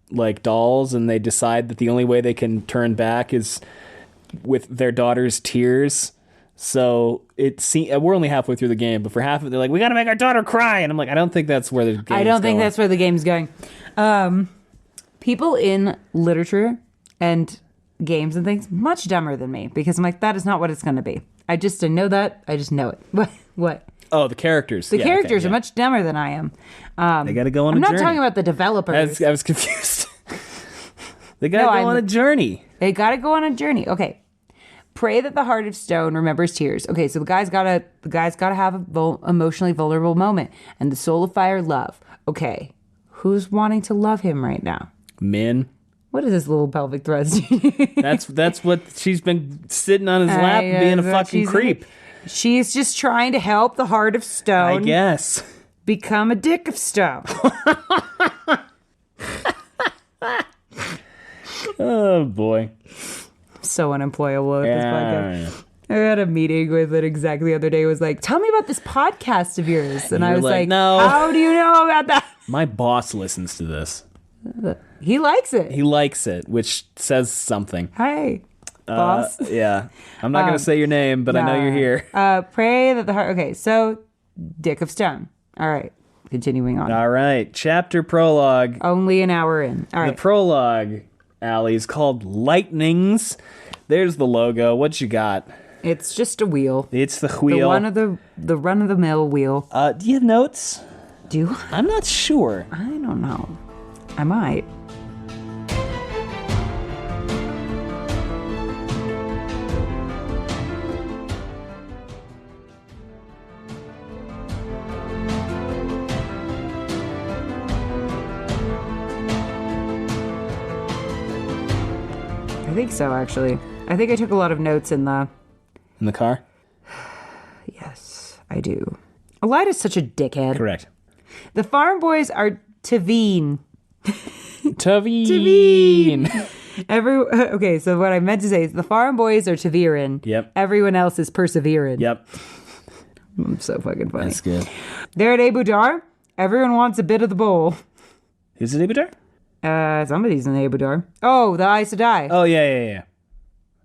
like dolls, and they decide that the only way they can turn back is with their daughter's tears. So we're only halfway through the game, but for half of it, they're like, we got to make our daughter cry. And I'm like, I don't think that's where the game's going. I don't think that's where the game's going. People in literature and games and things, much dumber than me, because I'm like, that is not what it's going to be. I know that. I just know it. What? Oh, the characters. The characters are much dumber than I am. They got to go on a journey. I'm not talking about the developers. I was confused. They got to go on a journey. They got to go on a journey. Okay. Pray that the heart of stone remembers tears. Okay, so the guy's got to have a emotionally vulnerable moment, and the soul of fire, love. Okay, who's wanting to love him right now? Men. What is this little pelvic thrust? That's what she's been sitting on his lap being a fucking creep. She's just trying to help the heart of stone. I guess. Become a dick of stone. Oh boy. So unemployable with this podcast. I had a meeting with an exec the other day. Was like, tell me about this podcast of yours. And I was like, no. How do you know about that? My boss listens to this. He likes it. He likes it, which says something. Hi, boss. Yeah. I'm not going to say your name, but I know you're here. Pray that the heart... Okay, so, dick of stone. All right. continuing on. All right. Chapter prologue. Only an hour in. All right. The prologue, Allie, is called Lightnings. There's the logo. What you got? It's just a wheel. It's the wheel. The run-of-the-mill wheel. Do you have notes? Do I? I'm not sure. I don't know. I might. I think so, actually. I think I took a lot of notes in the... In the car? Yes, I do. Elaida's such a dickhead. Correct. The farm boys are Taveen. Taveen. Okay, so what I meant to say is the farm boys are Tavirin. Yep. Everyone else is persevering. Yep. I'm so fucking funny. That's good. They're at Abudar. Everyone wants a bit of the bowl. Is it Abudar? Somebody's in Abudar. Oh, the Aes Sedai. Oh, yeah.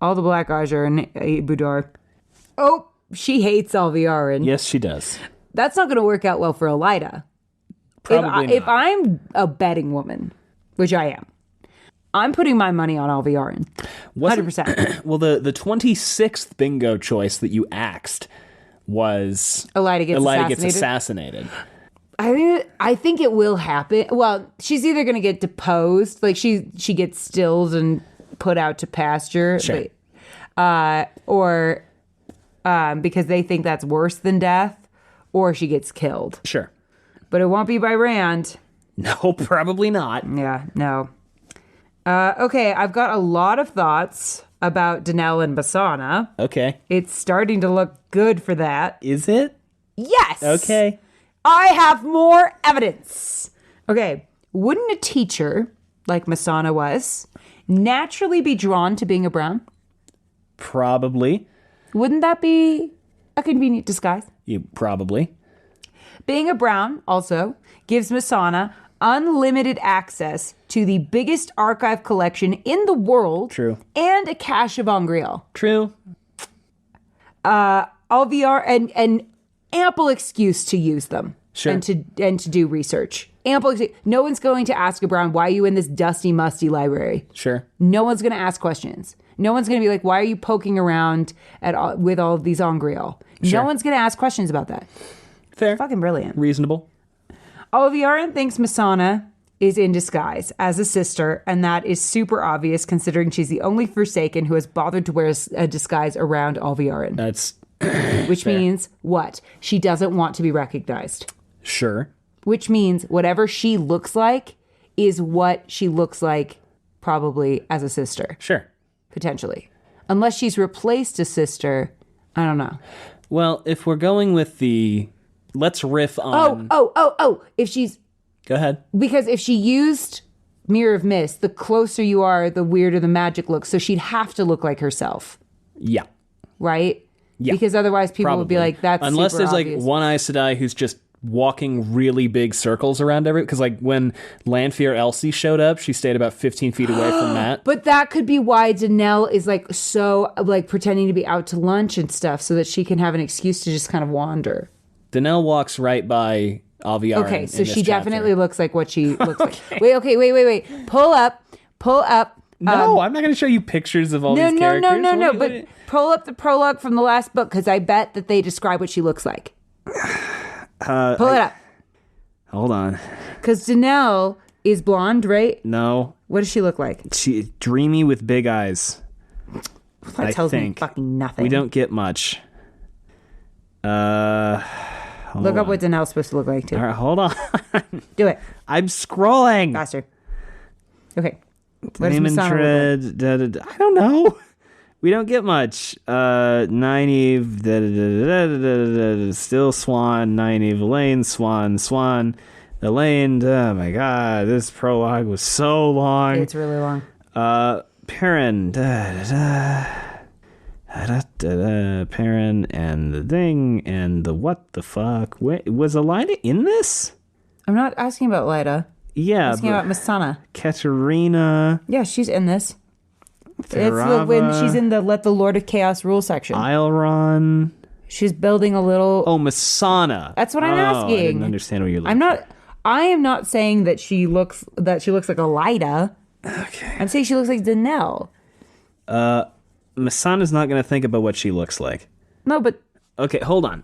All the black guys are in Abudar. Oh, she hates Alviarin. Yes, she does. That's not going to work out well for Elaida. Probably not. If I'm a betting woman, which I am, I'm putting my money on Alviarin. 100%. Well, the 26th bingo choice that you axed was Elaida gets assassinated. I think it will happen. Well, she's either going to get deposed, like she gets stilled and put out to pasture, sure. Or because they think that's worse than death, or she gets killed. Sure. But it won't be by Rand. No, probably not. Yeah, no. Okay, I've got a lot of thoughts about Danelle and Basana. Okay. It's starting to look good for that. Is it? Yes! Okay. I have more evidence. Okay, wouldn't a teacher, like Masana was, naturally be drawn to being a Brown? Probably. Wouldn't that be a convenient disguise? Probably. Being a Brown also gives Masana unlimited access to the biggest archive collection in the world. True. And a cache of Angreal. True. Alviar and ample excuse to use them. Sure. And to do research. No one's going to ask a Brown, why are you in this dusty, musty library? Sure. No one's going to ask questions. No one's going to be like, why are you poking around with all of these Angreal? Sure. No one's going to ask questions about that. Fair. Fucking brilliant. Reasonable. Alviarin thinks Masana is in disguise as a sister, and that is super obvious considering she's the only Forsaken who has bothered to wear a disguise around Alviarin. That's which fair. Means what? She doesn't want to be recognized. Sure. Which means whatever she looks like is what she looks like probably as a sister. Sure. Potentially. Unless she's replaced a sister, I don't know. Well, if we're going with the... Let's riff on... Oh. If she's... Go ahead. Because if she used Mirror of Mist, the closer you are, the weirder the magic looks. So she'd have to look like herself. Yeah. Right? Yeah. Because otherwise people would be like, that's Unless super there's obvious. like one Aes Sedai who's just walking really big circles around every... Because like when Lanfear Elsie showed up, she stayed about 15 feet away from that. But that could be why Danelle is like so like pretending to be out to lunch and stuff so that she can have an excuse to just kind of wander. Danelle walks right by Alviarin. Okay, so she chapter. definitely looks like what she looks like. Wait. Pull up. No, I'm not going to show you pictures of all these characters. No. But pull up the prologue from the last book because I bet that they describe what she looks like. Pull it up. Hold on. Because Danelle is blonde, right? No. What does she look like? She dreamy with big eyes. That tells me fucking nothing. We don't get much. Look up what Danelle's supposed to look like, too. All right, hold on. Do it. I'm scrolling. Faster. Okay. What does Name and Masana look tread. I don't know. We don't get much. Nynaeve. Still Swan. Nynaeve. Elaine. Swan. Elaine. Oh my god. This prologue was so long. It's really long. Perrin. Perrin and the thing and the what the fuck. Wait, was Elaida in this? I'm not asking about Elaida. Yeah. I'm asking about Masana. Katerina. Yeah, she's in this. Thorava, It's when she's in the Let the Lord of Chaos Rule section. Aileron. She's building a little... Oh, Masana. That's what I'm asking. I didn't understand what you're looking for. I am not saying that she looks like Elaida. Okay. I'm saying she looks like Danelle. Masana's not going to think about what she looks like. No, but... Okay, hold on.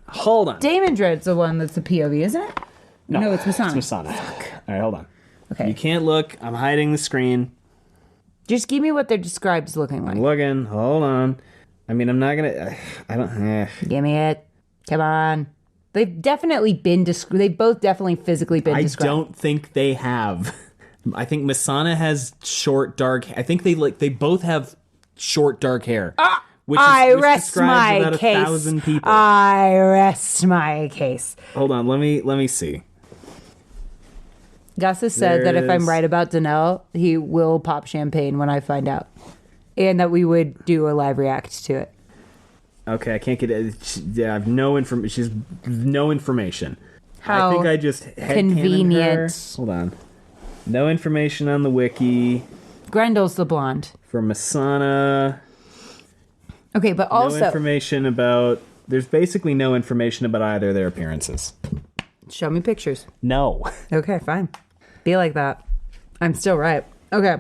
Damon Dread's the one that's the POV, isn't it? No, it's Masana. It's Masana. Fuck. All right, hold on. Okay. You can't look. I'm hiding the screen. Just give me what they're described as looking like. I'm looking. Hold on. I mean, I'm not going to... I don't... Give me it. Come on. They've definitely been... They've both definitely physically been described. I don't think they have. I think Masana has short, dark... I think they both have short, dark hair. Which rest describes my about case. 1,000 people. I rest my case. Hold on, let me see. Gus has said that if I'm right about Danelle, he will pop champagne when I find out. And that we would do a live react to it. Okay, I can't get it. I have no information. She's no information. How I think I just convenient. Hold on. No information on the wiki. Grendel's the blonde. For Masana. Okay, but also... No information about... There's basically no information about either of their appearances. Show me pictures. No. Okay, fine. Be like that. I'm still right. Okay.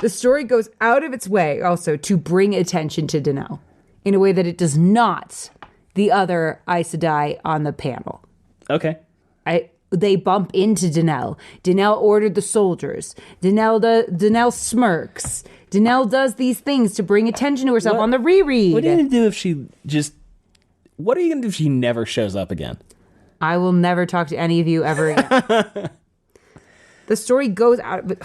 The story goes out of its way also to bring attention to Danelle in a way that it does not the other Aes Sedai on the panel. Okay. They bump into Danelle. Danelle ordered the soldiers. Danelle smirks. Danelle does these things to bring attention to herself on the reread. What are you going to do if she just... What are you going to do if she never shows up again? I will never talk to any of you ever again. The story goes out... But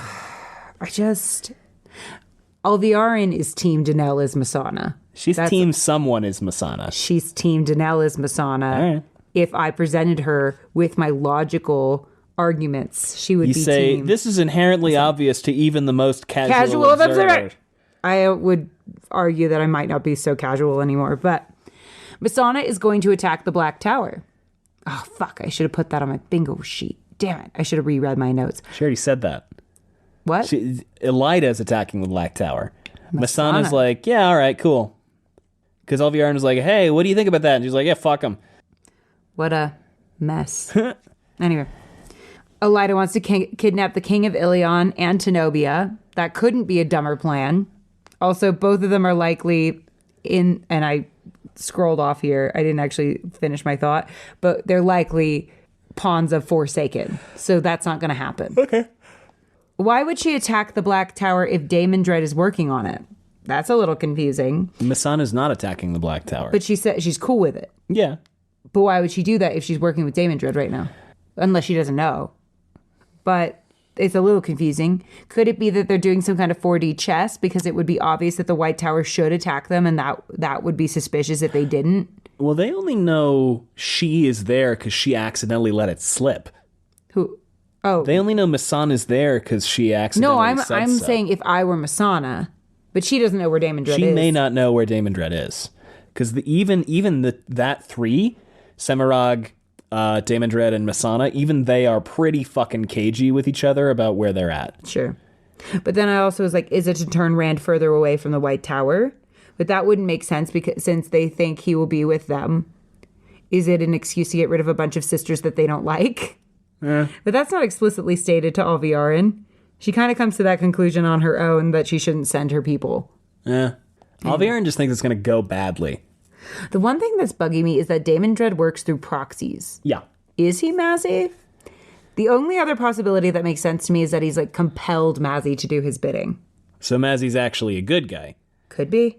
Alviarin is team Danelle is Masana. She's team someone is Masana. She's team Danelle is Masana. All right. If I presented her with my logical arguments, she would be say, team. This is inherently obvious to even the most casual observer. I would argue that I might not be so casual anymore, but Masana is going to attack the Black Tower. Oh, fuck. I should have put that on my bingo sheet. Damn it. I should have reread my notes. She already said that. What? Elaida is attacking the Black Tower. Masana's like, yeah, all right, cool. Because Alviarin was like, hey, what do you think about that? And she's like, yeah, fuck him. What a mess. Anyway. Elaida wants to kidnap the king of Ilion and Tenobia. That couldn't be a dumber plan. Also, both of them are likely and I scrolled off here. I didn't actually finish my thought. But they're likely pawns of Forsaken. So that's not going to happen. Okay. Why would she attack the Black Tower if Damon Dread is working on it? That's a little confusing. Masana's not attacking the Black Tower. But she said she's cool with it. Yeah. But why would she do that if she's working with Damon Dread right now? Unless she doesn't know. But it's a little confusing. Could it be that they're doing some kind of 4D chess because it would be obvious that the White Tower should attack them and that would be suspicious if they didn't? Well, they only know she is there because she accidentally let it slip. Who? Oh. They only know Masana's there because she accidentally said I'm so. saying if I were Masana, but she doesn't know where Damon Dread is. She may not know where Damon Dread is. Because that three, Semirog, Damon Dread, and Masana, even they are pretty fucking cagey with each other about where they're at. Sure. But then I also was like, is it to turn Rand further away from the White Tower? But that wouldn't make sense because since they think he will be with them. Is it an excuse to get rid of a bunch of sisters that they don't like? But that's not explicitly stated to Alviarin. She kind of comes to that conclusion on her own that she shouldn't send her people. Alviarin just thinks it's going to go badly. The one thing that's bugging me is that Damon Dread works through proxies. Yeah. Is he Mazzy? The only other possibility that makes sense to me is that he's like compelled Mazzy to do his bidding. So Mazzy's actually a good guy. Could be.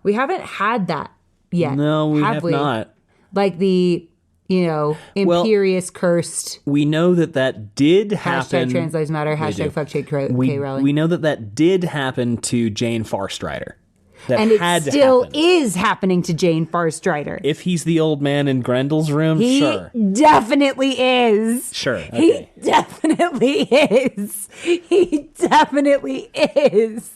We haven't had that yet. No, we have not. Like the, imperious cursed. We know that did happen. Hashtag trans lives matter. Hashtag fuck K Rowling. We know that did happen to Jane Farstrider. And it still is happening to Jane Farstrider. If he's the old man in Grendel's room, sure. He definitely is. Sure. Okay. He definitely is. He definitely is.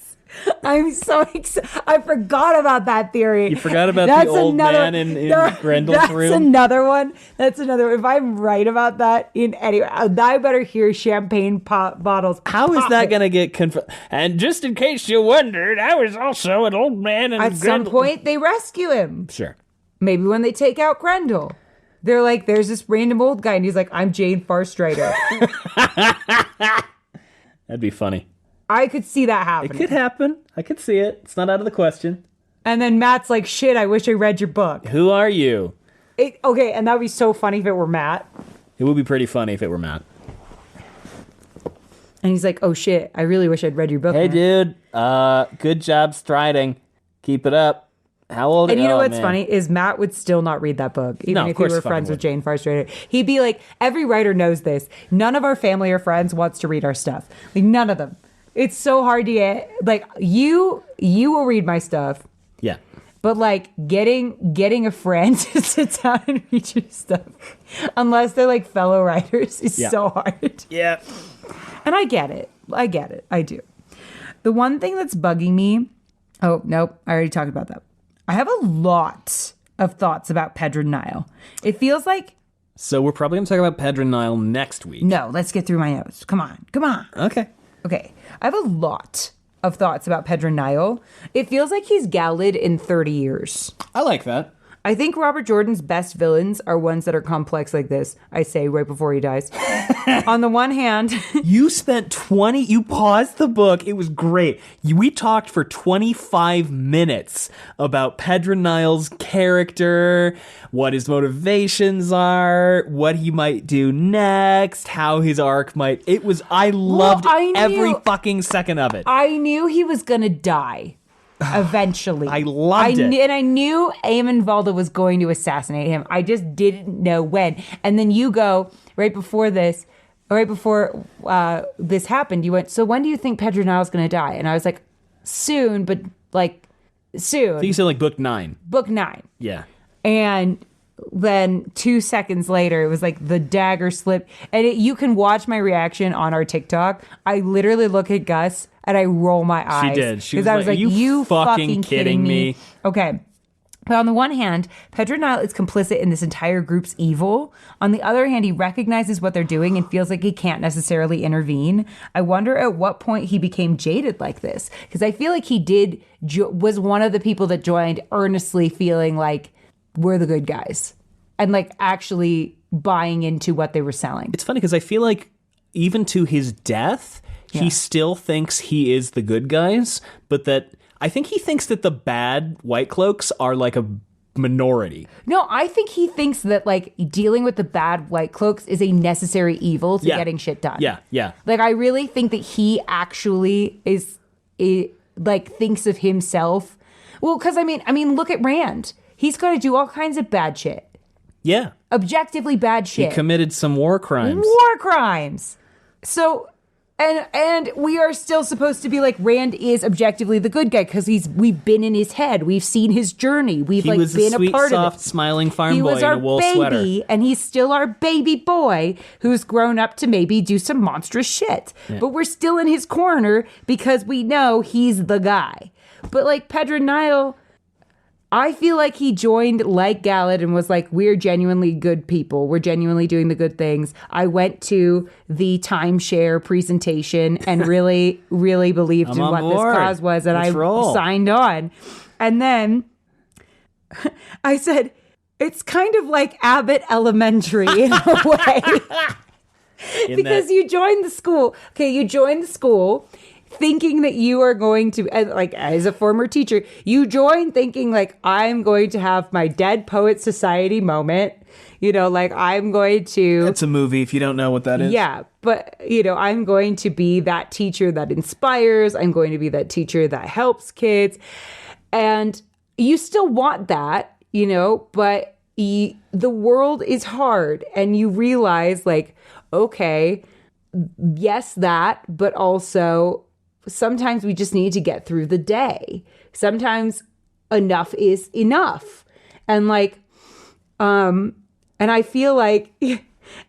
I'm so excited. I forgot about that theory. You forgot about the old man in Grendel's room? That's another one. If I'm right about that in any, I better hear champagne bottles. How is that going to get confirmed? And just in case you wondered, I was also an old man in Grendel. At some point, they rescue him. Sure. Maybe when they take out Grendel, they're like, there's this random old guy, and he's like, I'm Jane Farstrider. That'd be funny. I could see that happening. It could happen. I could see it. It's not out of the question. And then Matt's like, shit, I wish I read your book. Who are you? Okay, and that would be so funny if it were Matt. It would be pretty funny if it were Matt. And he's like, oh shit, I really wish I'd read your book. Hey, Matt. dude. Good job striding. Keep it up. How old? And you know what's funny is Matt would still not read that book, even if he were friends with Jane Farstrider. He'd be like, every writer knows this. None of our family or friends wants to read our stuff. Like, none of them. It's so hard to get, like, you will read my stuff. Yeah. But like getting a friend to sit down and read your stuff, unless they're like fellow writers, is so hard. Yeah. And I get it. I do. The one thing that's bugging me, oh, nope, I already talked about that. I have a lot of thoughts about Pedronile. It feels like... So we're probably going to talk about Pedronile next week. No, let's get through my notes. Come on. Okay. I have a lot of thoughts about Pedronile. It feels like he's Gallad in 30 years. I like that. I think Robert Jordan's best villains are ones that are complex like this, I say right before he dies. On the one hand... You paused the book. It was great. We talked for 25 minutes about Pedronile's character, what his motivations are, what he might do next, how his arc might... I loved every fucking second of it. I knew he was going to die. Eventually. I loved it. And I knew Eamon Valda was going to assassinate him. I just didn't know when. And then you go, right before this happened, you went, so when do you think Pedronile's going to die? And I was like, soon, but like, soon. I think you said like book 9. Book 9. Yeah. And then 2 seconds later, it was like the dagger slipped. And you can watch my reaction on our TikTok. I literally look at Gus and I roll my eyes. She did. She was I was like, you fucking kidding me? Okay. But on the one hand, Pedronile is complicit in this entire group's evil. On the other hand, he recognizes what they're doing and feels like he can't necessarily intervene. I wonder at what point he became jaded like this. Because I feel like he was one of the people that joined earnestly feeling like we're the good guys. And like actually buying into what they were selling. It's funny because I feel like even to his death... He still thinks he is the good guys, but that I think he thinks that the bad White Cloaks are like a minority. No, I think he thinks that like dealing with the bad White Cloaks is a necessary evil to getting shit done. Yeah. Like I really think that he actually thinks of himself. Well, because I mean, look at Rand. He's got to do all kinds of bad shit. Yeah. Objectively bad shit. He committed some war crimes. So... And we are still supposed to be like, Rand is objectively the good guy because we've been in his head. We've seen his journey. We've been a part of it. He was a sweet, soft, smiling farm boy in a wool sweater. He was our baby, and he's still our baby boy who's grown up to maybe do some monstrous shit. Yeah. But we're still in his corner because we know he's the guy. But like Pedronile... I feel like he joined like Gallad and was like, we're genuinely good people. We're genuinely doing the good things. I went to the timeshare presentation and really, really believed in what this cause was. And I signed on. And then I said, it's kind of like Abbott Elementary in a way. Because you joined the school. Okay, you joined the school thinking that you are going to, like, as a former teacher, you join thinking, like, I'm going to have my Dead Poets Society moment. You know, like, I'm going to... It's a movie, if you don't know what that is. Yeah, but, you know, I'm going to be that teacher that inspires. I'm going to be that teacher that helps kids. And you still want that, you know, but the world is hard. And you realize, like, okay, yes, that, but also... Sometimes we just need to get through the day. Sometimes enough is enough. And like, and I feel like,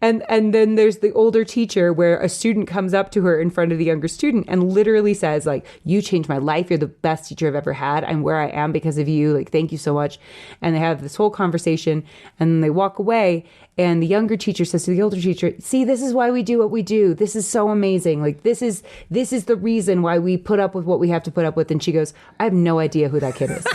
and then there's the older teacher where a student comes up to her in front of the younger student and literally says like, you changed my life. You're the best teacher I've ever had. I'm where I am because of you. Like, thank you so much. And they have this whole conversation and then they walk away. And the younger teacher says to the older teacher, see, this is why we do what we do. This is so amazing. Like, this is the reason why we put up with what we have to put up with. And she goes, I have no idea who that kid is.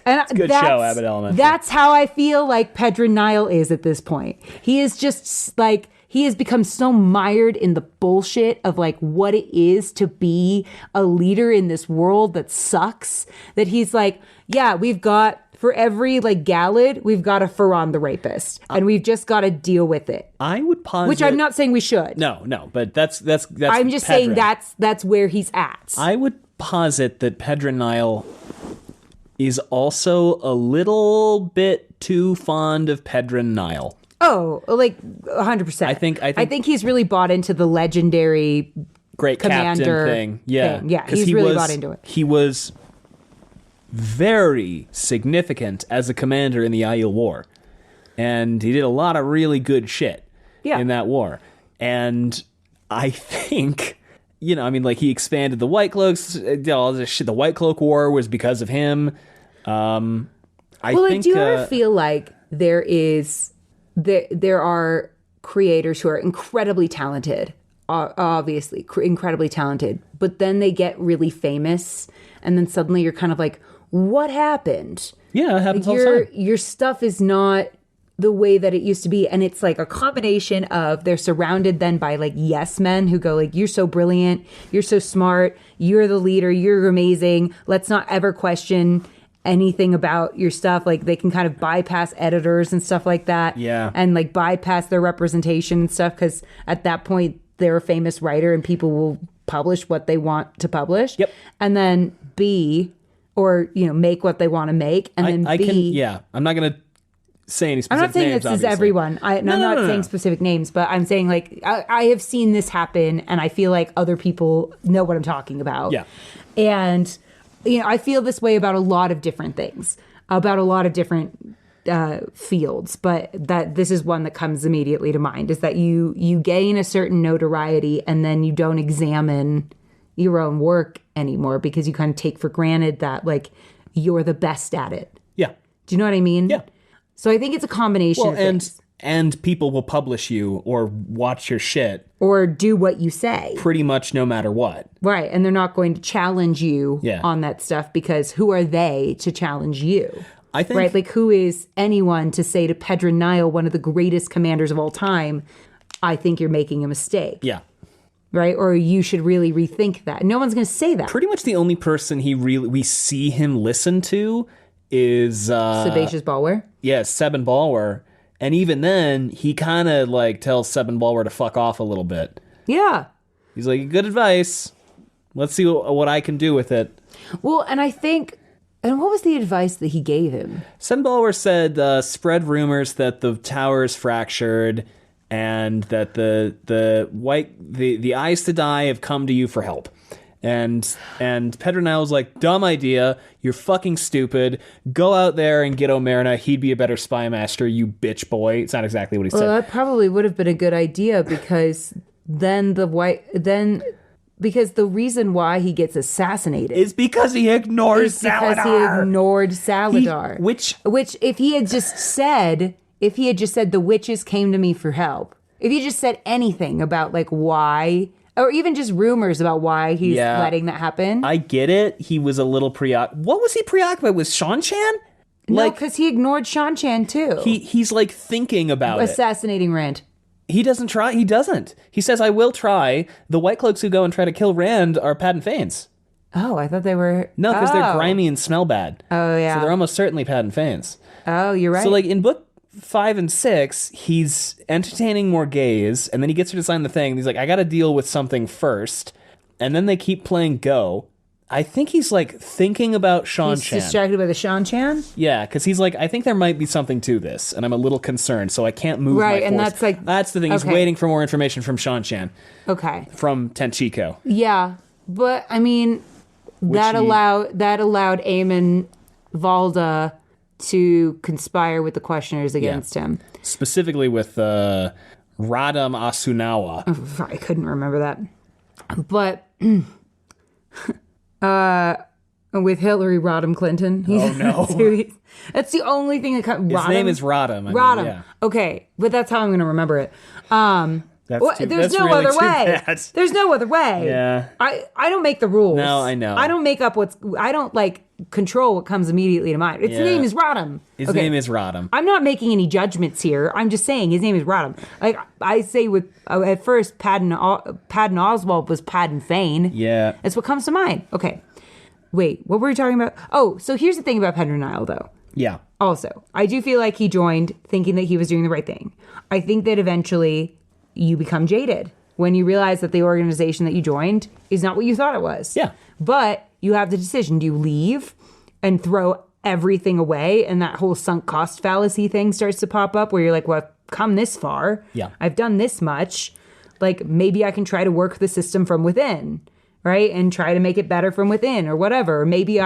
And It's a good show, Abbott Elementary. That's how I feel like Pedronile is at this point. He is just like, he has become so mired in the bullshit of like what it is to be a leader in this world that sucks, that he's like, yeah, we've got, for every like Galad, we've got a Ferran the rapist, and we've just got to deal with it. I would posit, which I'm not saying we should. No, but that's. I'm just saying that's where he's at. I would posit that Pedronile is also a little bit too fond of Pedronile. Oh, like 100%. I think he's really bought into the legendary great commander captain thing. Yeah, yeah, he's really bought into it. He was very significant as a commander in the Aiel War, and he did a lot of really good shit in that war. And I think, like he expanded the White Cloaks. All this shit. The White Cloak War was because of him. Do you ever feel like there are creators who are incredibly talented, obviously incredibly talented, but then they get really famous, and then suddenly you're kind of like, what happened? Yeah, it happens all the time. Your stuff is not the way that it used to be, and it's like a combination of they're surrounded then by like yes men who go like, you're so brilliant, you're so smart, you're the leader, you're amazing, let's not ever question anything about your stuff. Like they can kind of bypass editors and stuff like that, and like bypass their representation and stuff, because at that point they're a famous writer and people will publish what they want to publish. And then B, or make what they want to make, and then B. I'm not gonna say any specific names. I'm not saying names, this obviously. is everyone. I'm not saying specific names, but I'm saying like I have seen this happen, and I feel like other people know what I'm talking about. Yeah, and I feel this way about a lot of different things, about a lot of different fields, but that this is one that comes immediately to mind, is that you gain a certain notoriety and then you don't examine your own work anymore because you kind of take for granted that like you're the best at it. Yeah. Do you know what I mean? Yeah. So I think it's a combination of things. And people will publish you or watch your shit. Or do what you say. Pretty much no matter what. Right. And they're not going to challenge you on that stuff, because who are they to challenge you? I think. Right? Like, who is anyone to say to Pedronile, one of the greatest commanders of all time, I think you're making a mistake. Yeah. Right? Or you should really rethink that. No one's going to say that. Pretty much the only person we see him listen to is Sebaceous Balwer. Yeah, Sebin Balwer. And even then, he kind of like tells Sebin Balwer to fuck off a little bit. Yeah. He's like, good advice. Let's see what I can do with it. Well, and I think, and what was the advice that he gave him? Sebin Balwer said, spread rumors that the tower's fractured and that the Eyes to Die have come to you for help. And Pedronile was like, dumb idea. You're fucking stupid. Go out there and get Omerna. He'd be a better spy master, you bitch boy. It's not exactly what he said. Well, that probably would have been a good idea, because because the reason why he gets assassinated is because he ignores Saladar. Because he ignored Saladar. Which if he had just said the witches came to me for help, if he just said anything about like why, or even just rumors about why he's letting that happen. I get it. He was a little preoccupied. What was he preoccupied with? Shan-Chan? No, because he ignored Shan-Chan too. He's like thinking about assassinating Rand. He doesn't try. He doesn't. He says, I will try. The White Cloaks who go and try to kill Rand are Padden Fanes. Oh, I thought they were... No, because they're grimy and smell bad. Oh, yeah. So they're almost certainly Padden Fanes. Oh, you're right. So like in book 5 and 6, he's entertaining Morgaze, and then he gets her to sign the thing. And he's like, I got to deal with something first. And then they keep playing Go. I think he's like thinking about Shan-Chan. He's distracted by the Shan-Chan? Yeah, because he's like, I think there might be something to this, and I'm a little concerned, so I can't move my force. And that's like... That's the thing. He's waiting for more information from Shan-Chan. Okay. From Tenchiko. Yeah, but I mean, that allowed Aemon Valda to conspire with the Questioners against him. Specifically with Radam Asunawa. Oh, I couldn't remember that. But... with Hillary Rodham Clinton. Oh, no. That's the only thing that comes... His name is Rodham. Rodham. Yeah. Okay, but that's how I'm going to remember it. There's no other way. There's no other way. Yeah. I don't make the rules. No, I know. I don't make up I don't, like, control what comes immediately to mind. Its name is Rodham. His name is Rodham. I'm not making any judgments here. I'm just saying his name is Rodham. Like I say with at first, Padden Oswald was Padden Fane. Yeah. That's what comes to mind. Okay. Wait, what were we talking about? Oh, so here's the thing about Pedronile, though. Yeah. Also, I do feel like he joined thinking that he was doing the right thing. I think that eventually you become jaded when you realize that the organization that you joined is not what you thought it was. Yeah. But you have the decision. Do you leave and throw everything away? And that whole sunk cost fallacy thing starts to pop up where you're like, well, I've come this far. Yeah. I've done this much. Like, maybe I can try to work the system from within, right? And try to make it better from within or whatever. Maybe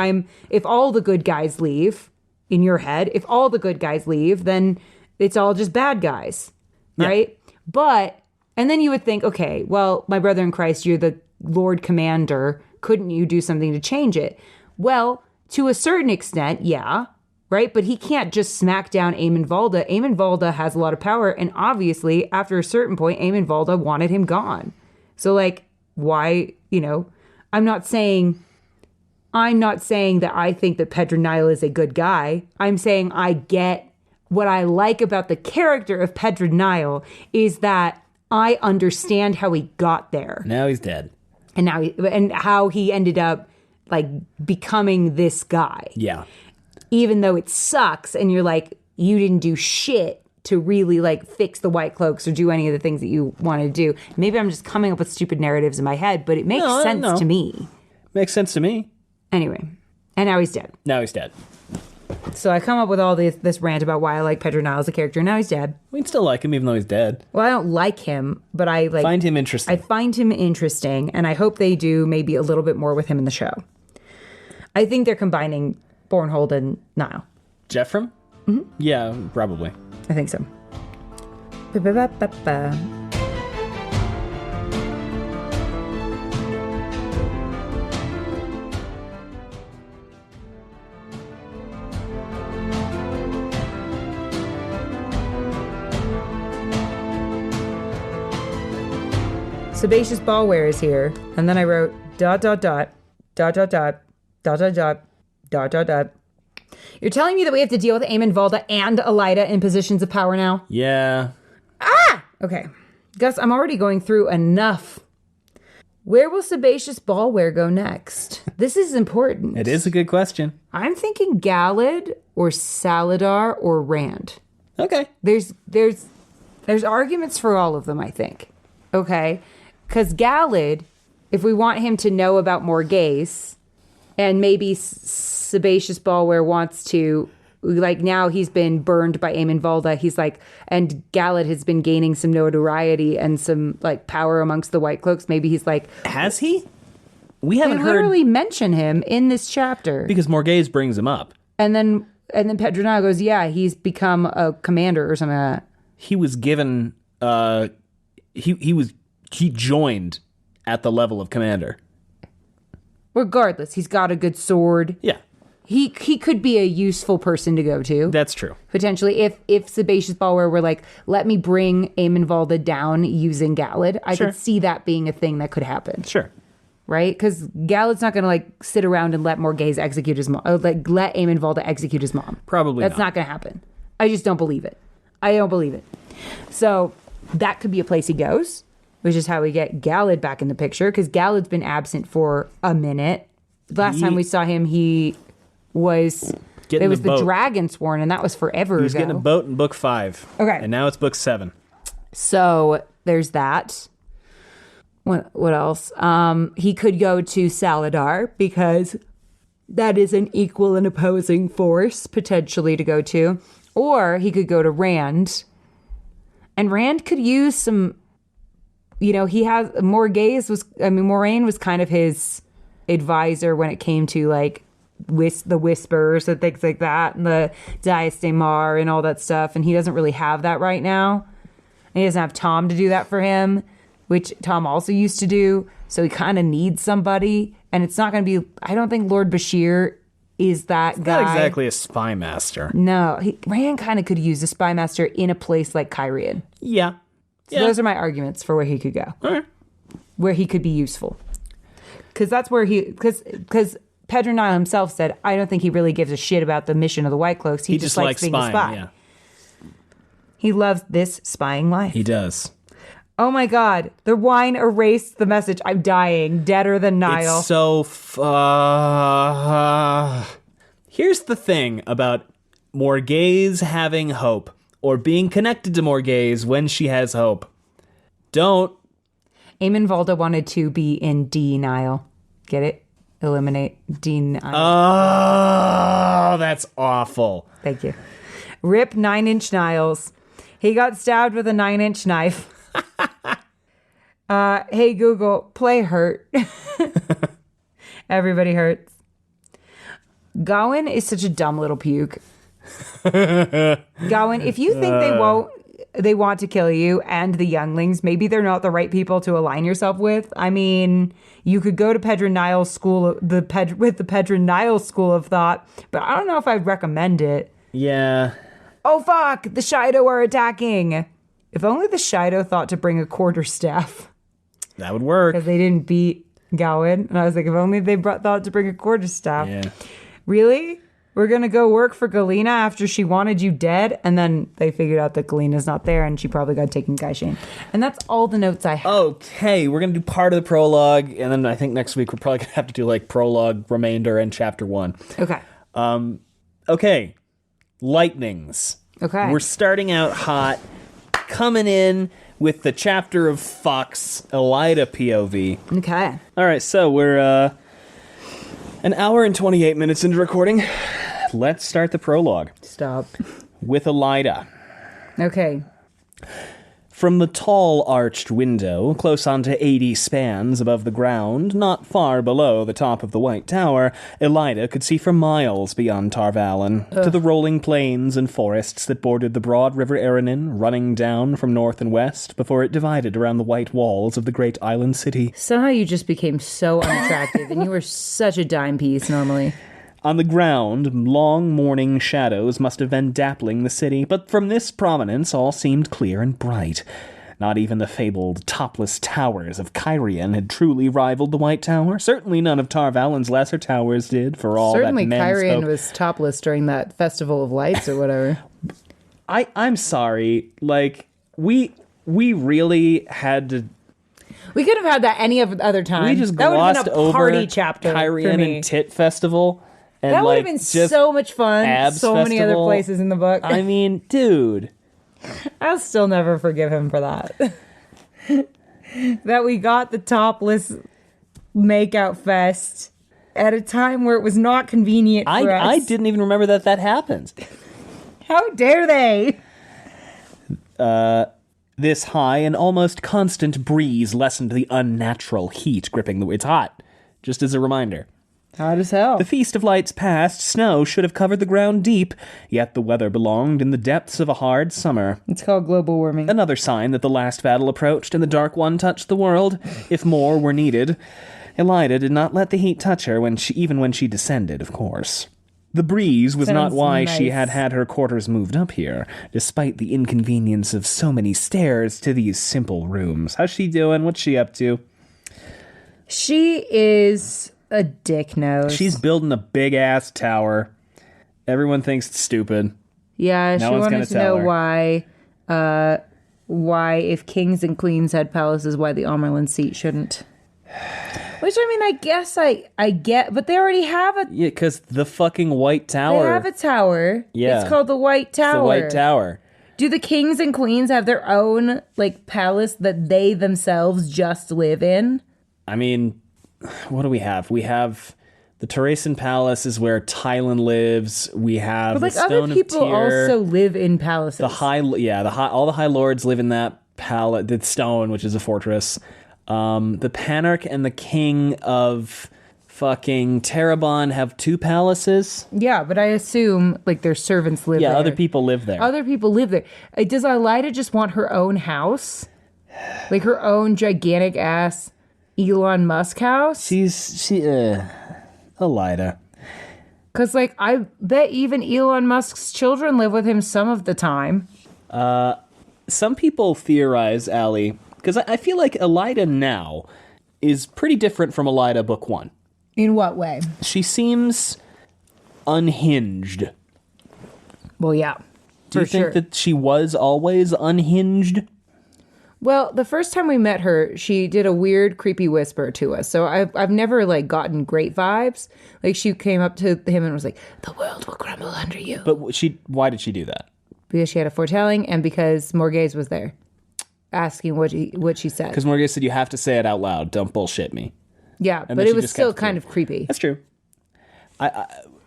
if all the good guys leave, in your head, if all the good guys leave, then it's all just bad guys, right? But, and then you would think, okay, well, my brother in Christ, you're the Lord Commander. Couldn't you do something to change it? Well, to a certain extent, yeah, right? But he can't just smack down Eamon Valda. Eamon Valda has a lot of power, and obviously, after a certain point, Eamon Valda wanted him gone. So, like, why, I'm not saying that I think that Pedronile is a good guy. I'm saying I get what I like about the character of Pedronile is that I understand how he got there. Now he's dead. And how he ended up like becoming this guy. Yeah. Even though it sucks and you're like, you didn't do shit to really like fix the White Cloaks or do any of the things that you want to do. Maybe I'm just coming up with stupid narratives in my head, but it makes sense to me. Makes sense to me. Anyway, and now he's dead. Now he's dead. So I come up with all this rant about why I like Pedronile as a character. Now he's dead. We'd still like him even though he's dead. Well, I don't like him, but I like find him interesting. I find him interesting, and I hope they do maybe a little bit more with him in the show. I think they're combining Bornhold and Niall. Jeffrem? Mm-hmm. Yeah, probably. I think so. Ba-ba-ba-ba-ba. Sebaceous Ballware is here, and then I wrote ... You're telling me that we have to deal with Eamon Valda and Elaida in positions of power now? Yeah. Okay. Gus, I'm already going through enough. Where will Sebaceous Ballware go next? This is important. It is a good question. I'm thinking Galad or Saladar or Rand. Okay. There's arguments for all of them, I think. Okay? Because Galad, if we want him to know about Morghese, and maybe Sebaceous Ballware wants to, like, now he's been burned by Eamon Valda, he's like, and Galad has been gaining some notoriety and some, like, power amongst the White Cloaks. Maybe he's like... Has he? We haven't heard... literally mention him in this chapter. Because Morghese brings him up. And then Pedronile goes, yeah, he's become a commander or something like that. He was given... He joined at the level of commander. Regardless, he's got a good sword. Yeah. He could be a useful person to go to. That's true. Potentially, if Sebaceous Ballware were like, let me bring Eamon Valda down using Galad, I could see that being a thing that could happen. Sure. Right? Because Galad's not going to like sit around and let Morghese execute his mom. Like, let Eamon Valda execute his mom. Probably That's not going to happen. I just don't believe it. I don't believe it. So that could be a place he goes, which is how we get Galad back in the picture, because Galad's been absent for a minute. Last time we saw him, he was... Getting it was the the Dragonsworn, and that was forever ago. He was getting a boat in book 5. Okay. And now it's book 7. So there's that. What else? He could go to Saladar, because that is an equal and opposing force, potentially, to go to. Or he could go to Rand. And Rand could use some... You know, he has... Moraine was kind of his advisor when it came to, like, the Whispers and things like that, and the Dias de Mar and all that stuff, and he doesn't really have that right now. And he doesn't have Tom to do that for him, which Tom also used to do, so he kind of needs somebody, and it's not going to be... I don't think Lord Bashir is that guy. Not exactly a spy master. No, Rand kind of could use a spy master in a place like Kyrian. Yeah. So those are my arguments for where he could go. All right. Where he could be useful. Because that's where he... Because Pedronile himself said, I don't think he really gives a shit about the mission of the White Cloaks. He just likes being spying, a spy. Yeah. He loves this spying life. He does. Oh my God. The wine erased the message. I'm dying. Deader than Nile. It's so... Here's the thing about Morghese having hope, or being connected to Morghese when she has hope. Don't. Eamon Valda wanted to be in denial. Get it? Eliminate denial. Oh, that's awful. Thank you. Rip 9-inch Niles. He got stabbed with a 9-inch knife. Hey, Google, play Hurt. Everybody hurts. Gawain is such a dumb little puke. Gawain, if you think they want to kill you and the younglings, maybe they're not the right people to align yourself with. I mean, you could go to Pedronile school, with the Pedronile school of thought, but I don't know if I'd recommend it. Yeah. Oh fuck, the Shido are attacking. If only the Shido thought to bring a quarterstaff. That would work. Because they didn't beat Gawain. And I was like, if only they thought to bring a quarterstaff. Yeah. Really? We're going to go work for Galena after she wanted you dead? And then they figured out that Galena's not there and she probably got taken Gaishin. And that's all the notes I have. Okay, we're going to do part of the prologue, and then I think next week we're probably going to have to do like prologue, remainder, and chapter 1. Okay. Okay. Lightnings. Okay. We're starting out hot, coming in with the chapter of Fox, Elaida POV. Okay. All right, so we're an hour and 28 minutes into recording. Let's start the prologue. Stop. With Elaida. Okay. From the tall arched window, close onto 80 spans above the ground, not far below the top of the White Tower, Elaida could see for miles beyond Tar Valon, to the rolling plains and forests that bordered the broad river Aranin, running down from north and west before it divided around the white walls of the great island city. Somehow you just became so unattractive, and you were such a dime piece normally. On the ground, long morning shadows must have been dappling the city, but from this prominence all seemed clear and bright. Not even the fabled topless towers of Kyrian had truly rivaled the White Tower. Certainly none of Tar Valon's lesser towers did, for all Certainly that men Kyrian spoke. was topless during that Festival of Lights or whatever. I'm sorry, like, we really had to... We could have had that any other time. We just that would have glossed been a over party chapter for Kyrian me. and Tit Festival. And That would like, have been just so much fun. Abs So many other Festival. places in the book. I mean, dude. I'll still never forgive him for that. That we got the topless makeout fest at a time where it was not convenient for us. I didn't even remember that happened. How dare they? This high and almost constant breeze lessened the unnatural heat gripping the... It's hot, just as a reminder. Hot as hell. The Feast of Lights past, snow should have covered the ground deep, yet the weather belonged in the depths of a hard summer. It's called global warming. Another sign that the last battle approached and the Dark One touched the world, if more were needed. Elaida did not let the heat touch her even when she descended, of course. The breeze was not Sounds why nice. she had her quarters moved up here, despite the inconvenience of so many stairs to these simple rooms. How's she doing? What's she up to? She is a dick nose. She's building a big-ass tower. Everyone thinks it's stupid. Yeah, No she one's wanted gonna to tell know her. why if kings and queens had palaces, why the Amerlin seat shouldn't. Which, I mean, I guess I get, but they already have a... Yeah, because the fucking White Tower. They have a tower. Yeah. It's called the White Tower. The White Tower. Do the kings and queens have their own, like, palace that they themselves just live in? I mean, what do we have? We have the Terrasan Palace is where Tylan lives. We have But, like, the Stone other people of Tyr. also live in palaces. All the High Lords live in that palace, the Stone, which is a fortress. The Panarch and the King of fucking Terabon have 2 palaces. Yeah, but I assume, like, their servants live there. Yeah, other people live there. Other people live there. Does Elaida just want her own house? Like, her own gigantic-ass Elon Musk house? She Elaida. Because, like, I bet even Elon Musk's children live with him some of the time. Some people theorize, Allie, because I feel like Elaida now is pretty different from Elaida Book 1. In what way? She seems unhinged. Well, yeah. Do you think that she was always unhinged? Well, the first time we met her, she did a weird, creepy whisper to us. So I've never, like, gotten great vibes. Like, she came up to him and was like, "The world will crumble under you." But why did she do that? Because she had a foretelling and because Morghese was there asking what she said. Because Morghese said, "You have to say it out loud. Don't bullshit me." Yeah, but it was still kind of creepy. That's true.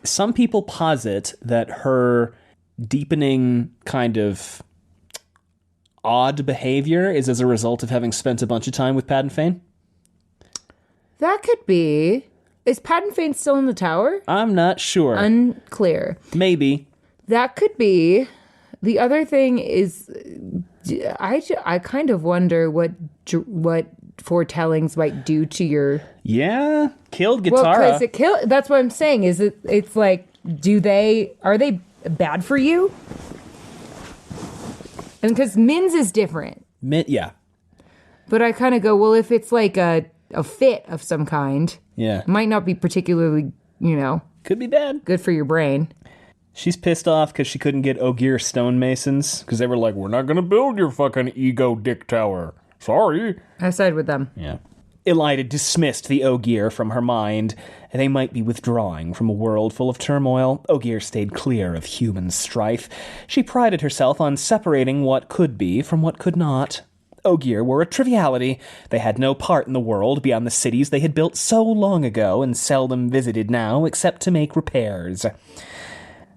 Some people posit that her deepening kind of odd behavior is as a result of having spent a bunch of time with Padan Fain. That could be. Is Padan Fain still in the tower? I'm not sure. Unclear. Maybe. That could be. The other thing is, I kind of wonder what foretellings might do to your... Yeah, killed Guitarra. Well, because that's what I'm saying. It's like, are they bad for you? And because Min's is different. Yeah. But I kind of go, well, if it's like a fit of some kind, it might not be particularly, could be bad. Good for your brain. She's pissed off because she couldn't get Ogier stonemasons because they were like, "We're not going to build your fucking ego dick tower. Sorry." I side with them. Yeah. Elaida dismissed the Ogier from her mind. They might be withdrawing from a world full of turmoil. Ogier stayed clear of human strife. She prided herself on separating what could be from what could not. Ogier were a triviality. They had no part in the world beyond the cities they had built so long ago and seldom visited now except to make repairs.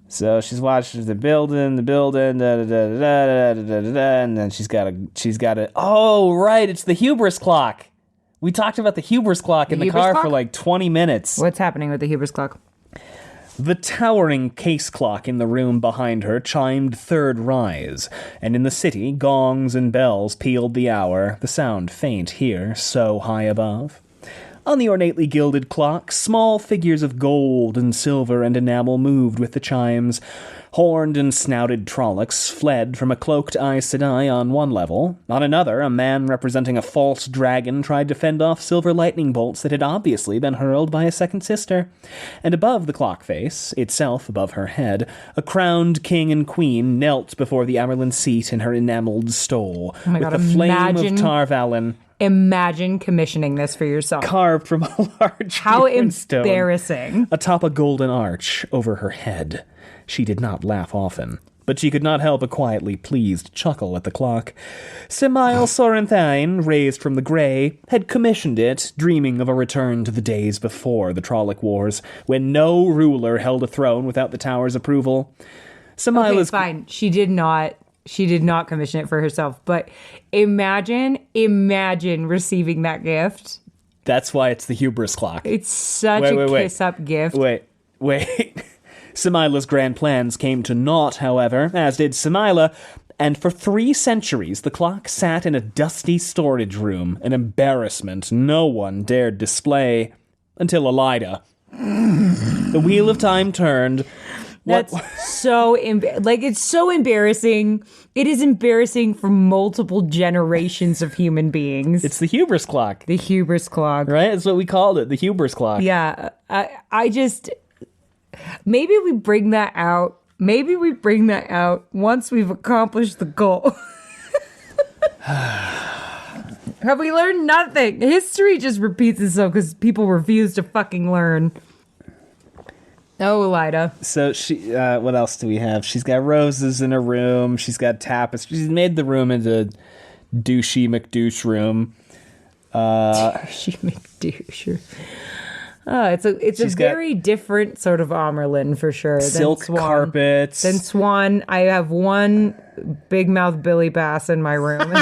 So she's watching the building, and then she's got a. Oh, right, it's the Hubris clock. We talked about the Hubris clock in the car for like 20 minutes. What's happening with the Hubris clock? The towering case clock in the room behind her chimed third rise, and in the city, gongs and bells pealed the hour, the sound faint here, so high above. On the ornately gilded clock, small figures of gold and silver and enamel moved with the chimes. Horned and snouted Trollocs fled from a cloaked Aes Sedai on one level. On another, a man representing a false dragon tried to fend off silver lightning bolts that had obviously been hurled by a second sister. And above the clock face, itself above her head, a crowned king and queen knelt before the Amerlin seat in her enameled stole, with the flame of Tar Valon. Imagine commissioning this for yourself. Carved from a large How stone embarrassing. atop a golden arch over her head. She did not laugh often, but she could not help a quietly pleased chuckle at the clock. Semail Sorrenthain, raised from the grey, had commissioned it, dreaming of a return to the days before the Trolloc Wars, when no ruler held a throne without the tower's approval. Okay, fine. She did not commission it for herself, but imagine receiving that gift. That's why it's the Hubris clock. It's such a kiss-up gift. Wait. Semaila's grand plans came to naught, however, as did Semaila, and for 3 centuries the clock sat in a dusty storage room, an embarrassment no one dared display, until Elaida. The wheel of time turned. That's so it's so embarrassing. It is embarrassing for multiple generations of human beings. It's the Hubris clock. The Hubris clock. Right? That's what we called it, the Hubris clock. Yeah. I just... Maybe we bring that out. Maybe we bring that out once we've accomplished the goal. Have we learned nothing? History just repeats itself because people refuse to fucking learn. Oh, Elaida. So she, what else do we have? She's got roses in her room. She's got tapestry. She's made the room into douchey McDouche room. Douchey McDouche. Oh, it's a very different sort of Amerlin for sure. Silk than Swan. carpets. Then Swan. I have one big mouth Billy Bass in my room.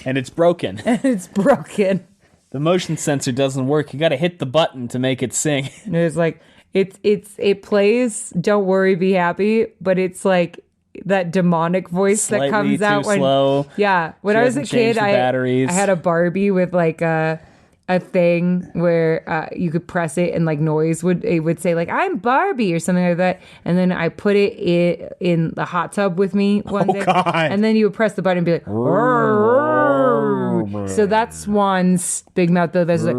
And it's broken. The motion sensor doesn't work. You got to hit the button to make it sing. And it's like it plays "Don't Worry, Be Happy," but it's like that demonic voice Slightly that comes out when slow. Yeah, when I was a kid, I had a Barbie with like a thing where you could press it and like noise would say like "I'm Barbie" or something like that, and then I put it in the hot tub with me one day, God. and then you would press the button and be like "Rrr." So that's Swan's big mouth, though. That's like...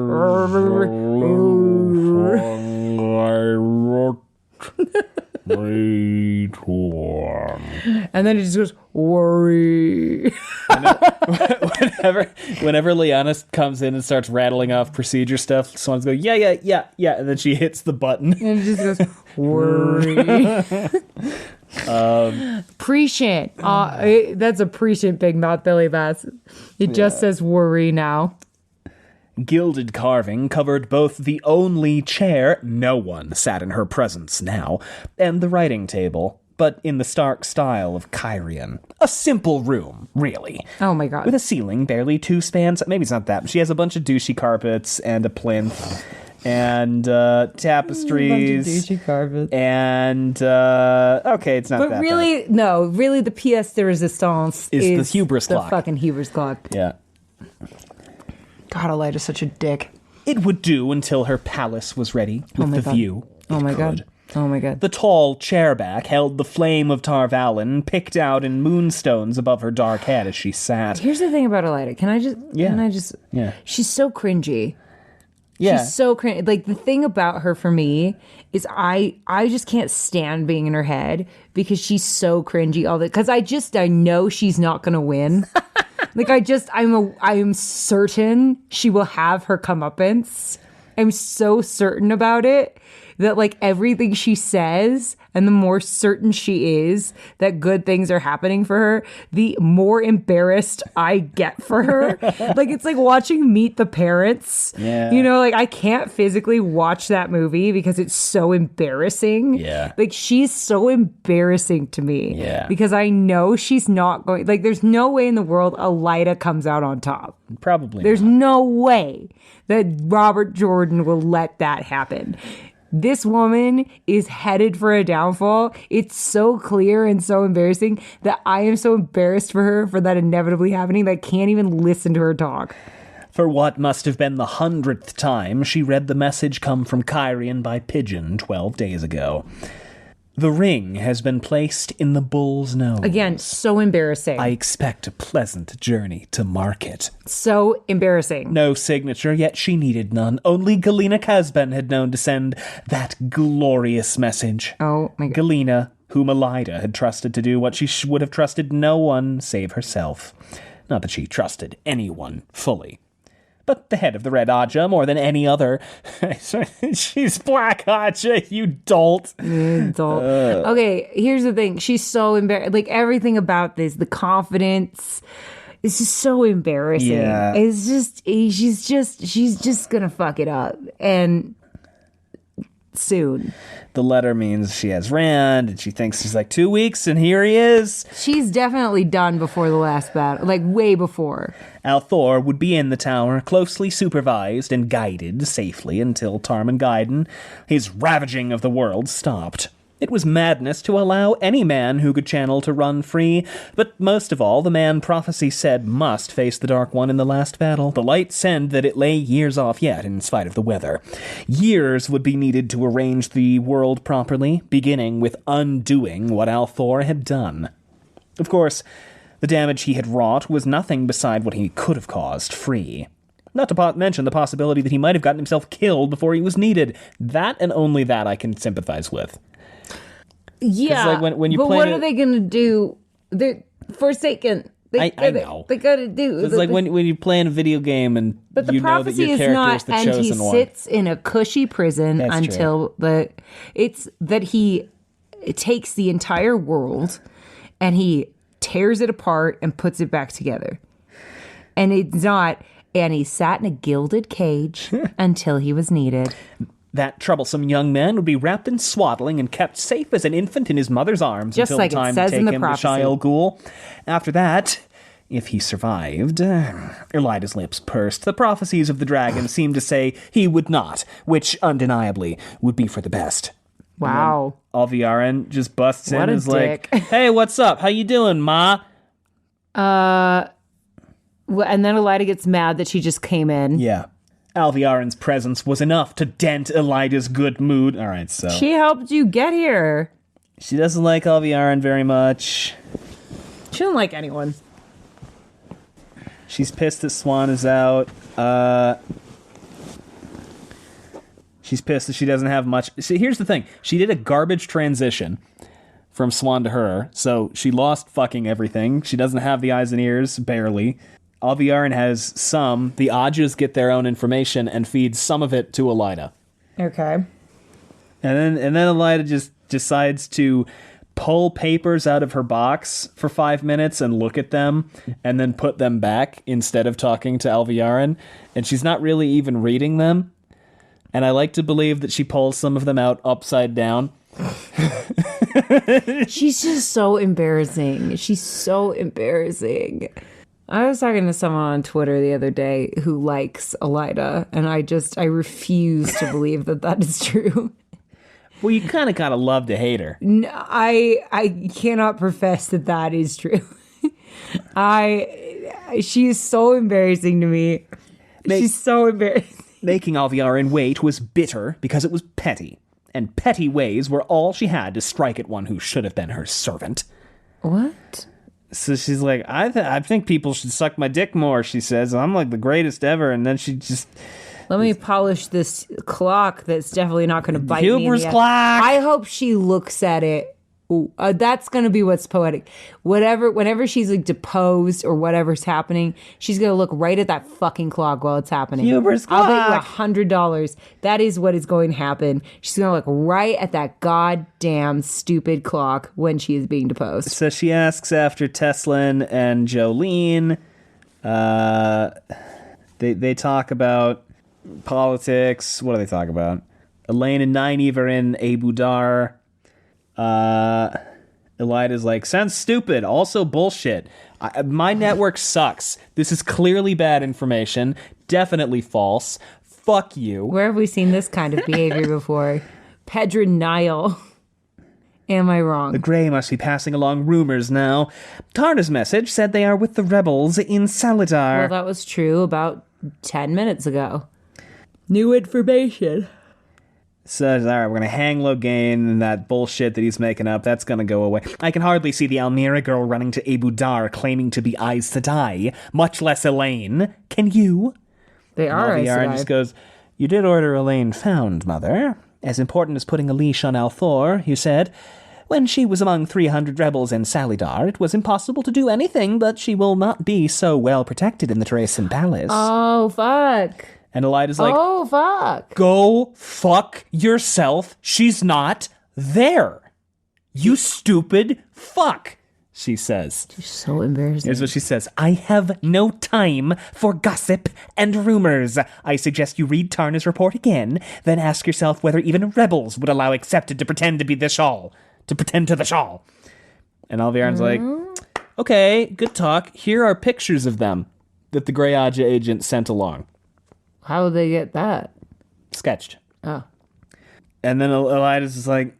And then it just goes, worry. Whenever Liana comes in and starts rattling off procedure stuff, Swan's go, yeah. And then she hits the button. And it just goes, worry. Prescient. That's a prescient big mouth Billy Bass. It just says worry now. Gilded carving covered both the only chair, no one sat in her presence now, and the writing table, but in the stark style of Kyrian. A simple room, really. Oh my god. With a ceiling barely 2 spans. Maybe it's not that. She has a bunch of douchey carpets and a plinth and tapestries. A bunch of douchey carpets. And, okay, it's not that But really, bad. no, really the pièce de résistance is the Hubris clock. The fucking Hubris clock. Yeah. God, Elaida's such a dick. It would do until her palace was ready with the view. Oh my It god. could. Oh my god. The tall chairback held the flame of Tar Valon picked out in moonstones above her dark head as she sat. Here's the thing about Elaida. Can I just... Yeah. She's so cringy. Yeah. She's so cringy. Like, the thing about her for me is I just can't stand being in her head because she's so cringy all the... Because I know she's not going to win. Like, I am certain she will have her comeuppance. I'm so certain about it that, like, everything she says and the more certain she is that good things are happening for her, the more embarrassed I get for her. Like, it's like watching Meet the Parents. Yeah. You know, like, I can't physically watch that movie because it's so embarrassing. Yeah. Like, she's so embarrassing to me. Yeah. Because I know she's not going... Like, there's no way in the world Elaida comes out on top. Probably There's not. no way that Robert Jordan will let that happen. This woman is headed for a downfall. It's so clear and so embarrassing that I am so embarrassed for her for that inevitably happening that I can't even listen to her talk. For what must have been the 100th time, she read the message come from Kyrian by pigeon 12 days ago. The ring has been placed in the bull's nose. Again, so embarrassing. I expect a pleasant journey to market. So embarrassing. No signature, yet she needed none. Only Galena Casben had known to send that glorious message. Oh my god. Galena, whom Elaida had trusted to do what she would have trusted no one save herself. Not that she trusted anyone fully. But the head of the Red Aja more than any other. She's Black Aja, you dolt. Okay, here's the thing. She's so embarrassed. Like, everything about this, the confidence, it's just so embarrassing. Yeah. It's just, she's just gonna fuck it up. And soon. The letter means she has Rand, and she thinks she's like 2 weeks, and here he is. She's definitely done before the last battle, like way before. Althor would be in the tower, closely supervised and guided safely until Tarmangaiden, his ravaging of the world, stopped. It was madness to allow any man who could channel to run free, but most of all, the man prophecy said must face the Dark One in the last battle. The light said that it lay years off yet, in spite of the weather. Years would be needed to arrange the world properly, beginning with undoing what Althor had done. Of course, the damage he had wrought was nothing beside what he could have caused free. Not to mention the possibility that he might have gotten himself killed before he was needed. That and only that I can sympathize with. Yeah, like when you but play what it- are they going to do? They're Forsaken. I know. They got to do. It's like when you're playing a video game and But the you know that prophecy your is character not, is the and he chosen one. sits in a cushy prison That's until it's that he takes the entire world and he tears it apart and puts it back together. And it's not, and he sat in a gilded cage until he was needed. That troublesome young man would be wrapped in swaddling and kept safe as an infant in his mother's arms Just until like the it time says to in take the him prophecy. to Shaiel Ghul. After that, if he survived, Elaida's lips pursed. The prophecies of the dragon seemed to say he would not, which undeniably would be for the best. Wow. Alviarin just busts in What and a is like, dick. "Hey, what's up? How you doing, Ma?" Well, and then Elaida gets mad that she just came in. Yeah. Alviarin's presence was enough to dent Elaida's good mood. All right, so She helped you get here. she doesn't like Alviarin very much. She didn't like anyone. She's pissed that Swan is out. She's pissed that she doesn't have much. See, here's the thing. She did a garbage transition from Swan to her, so she lost fucking everything. She doesn't have the eyes and ears, barely. Alviarin has some. The Ajas get their own information and feed some of it to Elaida. Okay. And then Elaida just decides to pull papers out of her box for 5 minutes and look at them and then put them back instead of talking to Alviarin. And she's not really even reading them. And I like to believe that she pulls some of them out upside down. She's just so embarrassing. She's so embarrassing. I was talking to someone on Twitter the other day who likes Elaida, and I refuse to believe that is true. Well, you kind of gotta love to hate her. No, I cannot profess that is true. She is so embarrassing to me. She's so embarrassing. Making Alviarin wait was bitter because it was petty. And petty ways were all she had to strike at one who should have been her servant. What? So she's like, I think people should suck my dick more, she says. I'm like the greatest ever. And then she just... Let me polish this clock that's definitely not going to bite me in the Hubris ass. clock! I hope she looks at it. Ooh, that's going to be what's poetic. Whenever she's like deposed or whatever's happening, she's going to look right at that fucking clock while it's happening. Hubris clock! I'll bet you $100. That is what is going to happen. She's going to look right at that goddamn stupid clock when she is being deposed. So she asks after Teslin and Jolene. They talk about politics. What do they talk about? Elaine and Nynaeve are in Abu Dar. Elaida's like, sounds stupid. Also bullshit. My network sucks. This is clearly bad information. Definitely false. Fuck you. Where have we seen this kind of behavior before? Pedro Nile. Am I wrong? The Grey must be passing along rumors now. Tarna's message said they are with the rebels in Salidar. Well, that was true about 10 minutes ago. New information. Says, all right, we're going to hang Logain and that bullshit that he's making up. That's going to go away. I can hardly see the Almira girl running to Abu Dar claiming to be Aes Sedai, much less Elaine. Can you? They are Aes Alviarin Sedai. just goes, you did order Elaine found, Mother. As important as putting a leash on Althor, you said. When she was among 300 rebels in Salidar, it was impossible to do anything, but she will not be so well protected in the Tracean Palace. Oh, fuck. And Elida's like, oh, fuck. Go fuck yourself. She's not there. You stupid fuck, she says. You're so embarrassing. Here's what she says. I have no time for gossip and rumors. I suggest you read Tarna's report again, then ask yourself whether even rebels would allow Accepted to pretend to be the Shawl. To pretend to the Shawl. And Alviarin's like, okay, good talk. Here are pictures of them that the Grey Aja agent sent along. How would they get that? Sketched. Oh. And then Elidas is like,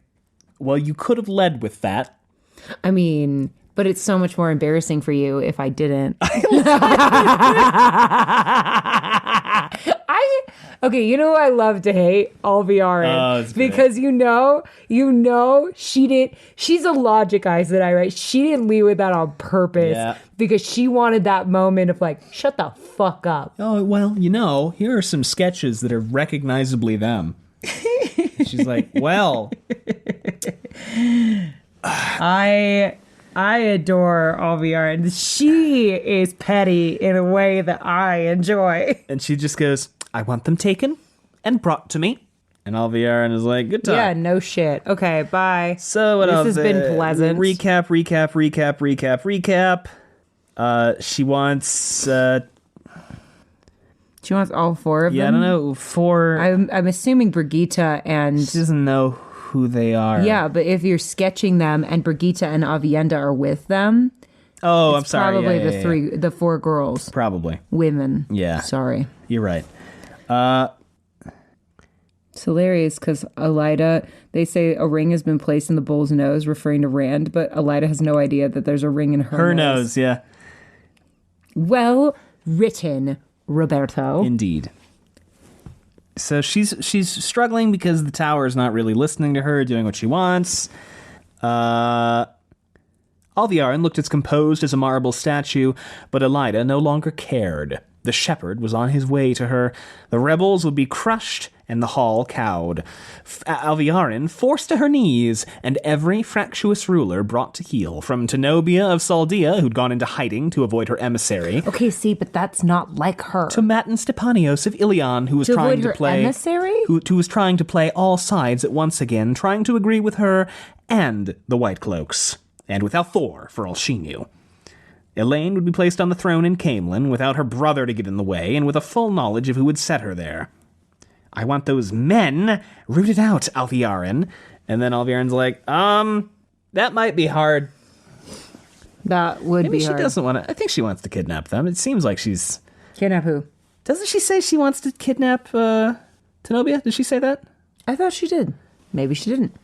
well, you could have led with that. I mean, but it's so much more embarrassing for you if I didn't. Okay, you know who I love to hate? Alviarin. Because you know, she didn't, she's a logic Aes Sedai, right? She didn't lead with that on purpose because she wanted that moment of like, shut the fuck up. Oh, well, here are some sketches that are recognizably them. She's like, well. I adore Alviarin. She is petty in a way that I enjoy. And she just goes, I want them taken and brought to me. And Alviarin is like, good talk. Yeah, no shit. Okay, bye. So what else? This has been pleasant. Recap. She wants all four of them? Yeah, I don't know. 4. I'm assuming Brigitte and... She doesn't know who they are. Yeah, but if you're sketching them and Brigitte and Avienda are with them... Oh, I'm sorry. Probably the 4 girls. Probably. Women. Yeah. Sorry. You're right. It's hilarious because Elaida, they say a ring has been placed in the bull's nose, referring to Rand, but Elaida has no idea that there's a ring in her nose. Yeah. Well written, Roberto. Indeed. So she's struggling because the tower is not really listening to her, doing what she wants. Alviarin looked as composed as a marble statue, but Elaida no longer cared. The shepherd was on his way to her. The rebels would be crushed, and the hall cowed. Alviarin forced to her knees, and every fractious ruler brought to heel, from Tenobia of Saldea, who'd gone into hiding to avoid her emissary. Okay, see, but that's not like her. To Matin Stepanios of Ilion, who was trying to play... emissary? Who was trying to play all sides at once again, trying to agree with her and the White Cloaks. And with Althor, for all she knew. Elaine would be placed on the throne in Camelin without her brother to get in the way and with a full knowledge of who would set her there. I want those men rooted out, Alviarin. And then Alviarin's like, that might be hard. That would Maybe be hard. She doesn't want to. I think she wants to kidnap them. It seems like she's... Kidnap who? Doesn't she say she wants to kidnap Tenobia? Did she say that? I thought she did. Maybe she didn't.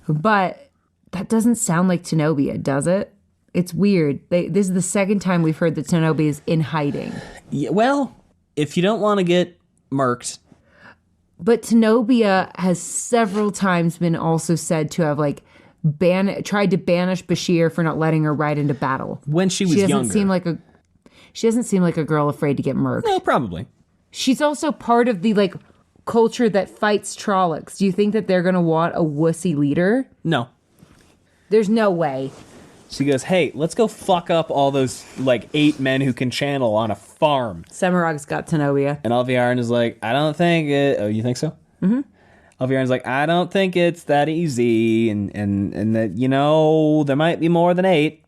But that doesn't sound like Tenobia, does it? It's weird. This is the second time we've heard that Tenobia is in hiding. Yeah, well, if you don't want to get murked... But Tenobia has several times been also said to have, like, tried to banish Bashir for not letting her ride into battle. When she was younger. She doesn't seem like a girl afraid to get murked. No, probably. She's also part of the, like, culture that fights Trollocs. Do you think that they're going to want a wussy leader? No. There's no way. She goes, hey, let's go fuck up all those, 8 men who can channel on a farm. Semirog's got Tenobia. And Alviarin is like, I don't think it... Oh, you think so? Mm-hmm. Alviarin's like, I don't think it's that easy, and that, there might be more than 8.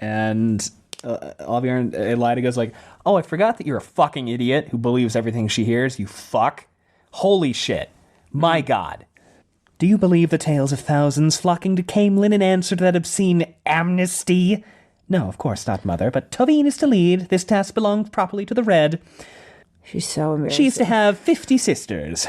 And Alviarin, Elaida goes like, oh, I forgot that you're a fucking idiot who believes everything she hears, you fuck. Holy shit. My God. Do you believe the tales of thousands flocking to Camelin in answer to that obscene amnesty? No, of course not, Mother, but Tovine is to lead. This task belongs properly to the Red. She's so embarrassing. She's to have 50 sisters.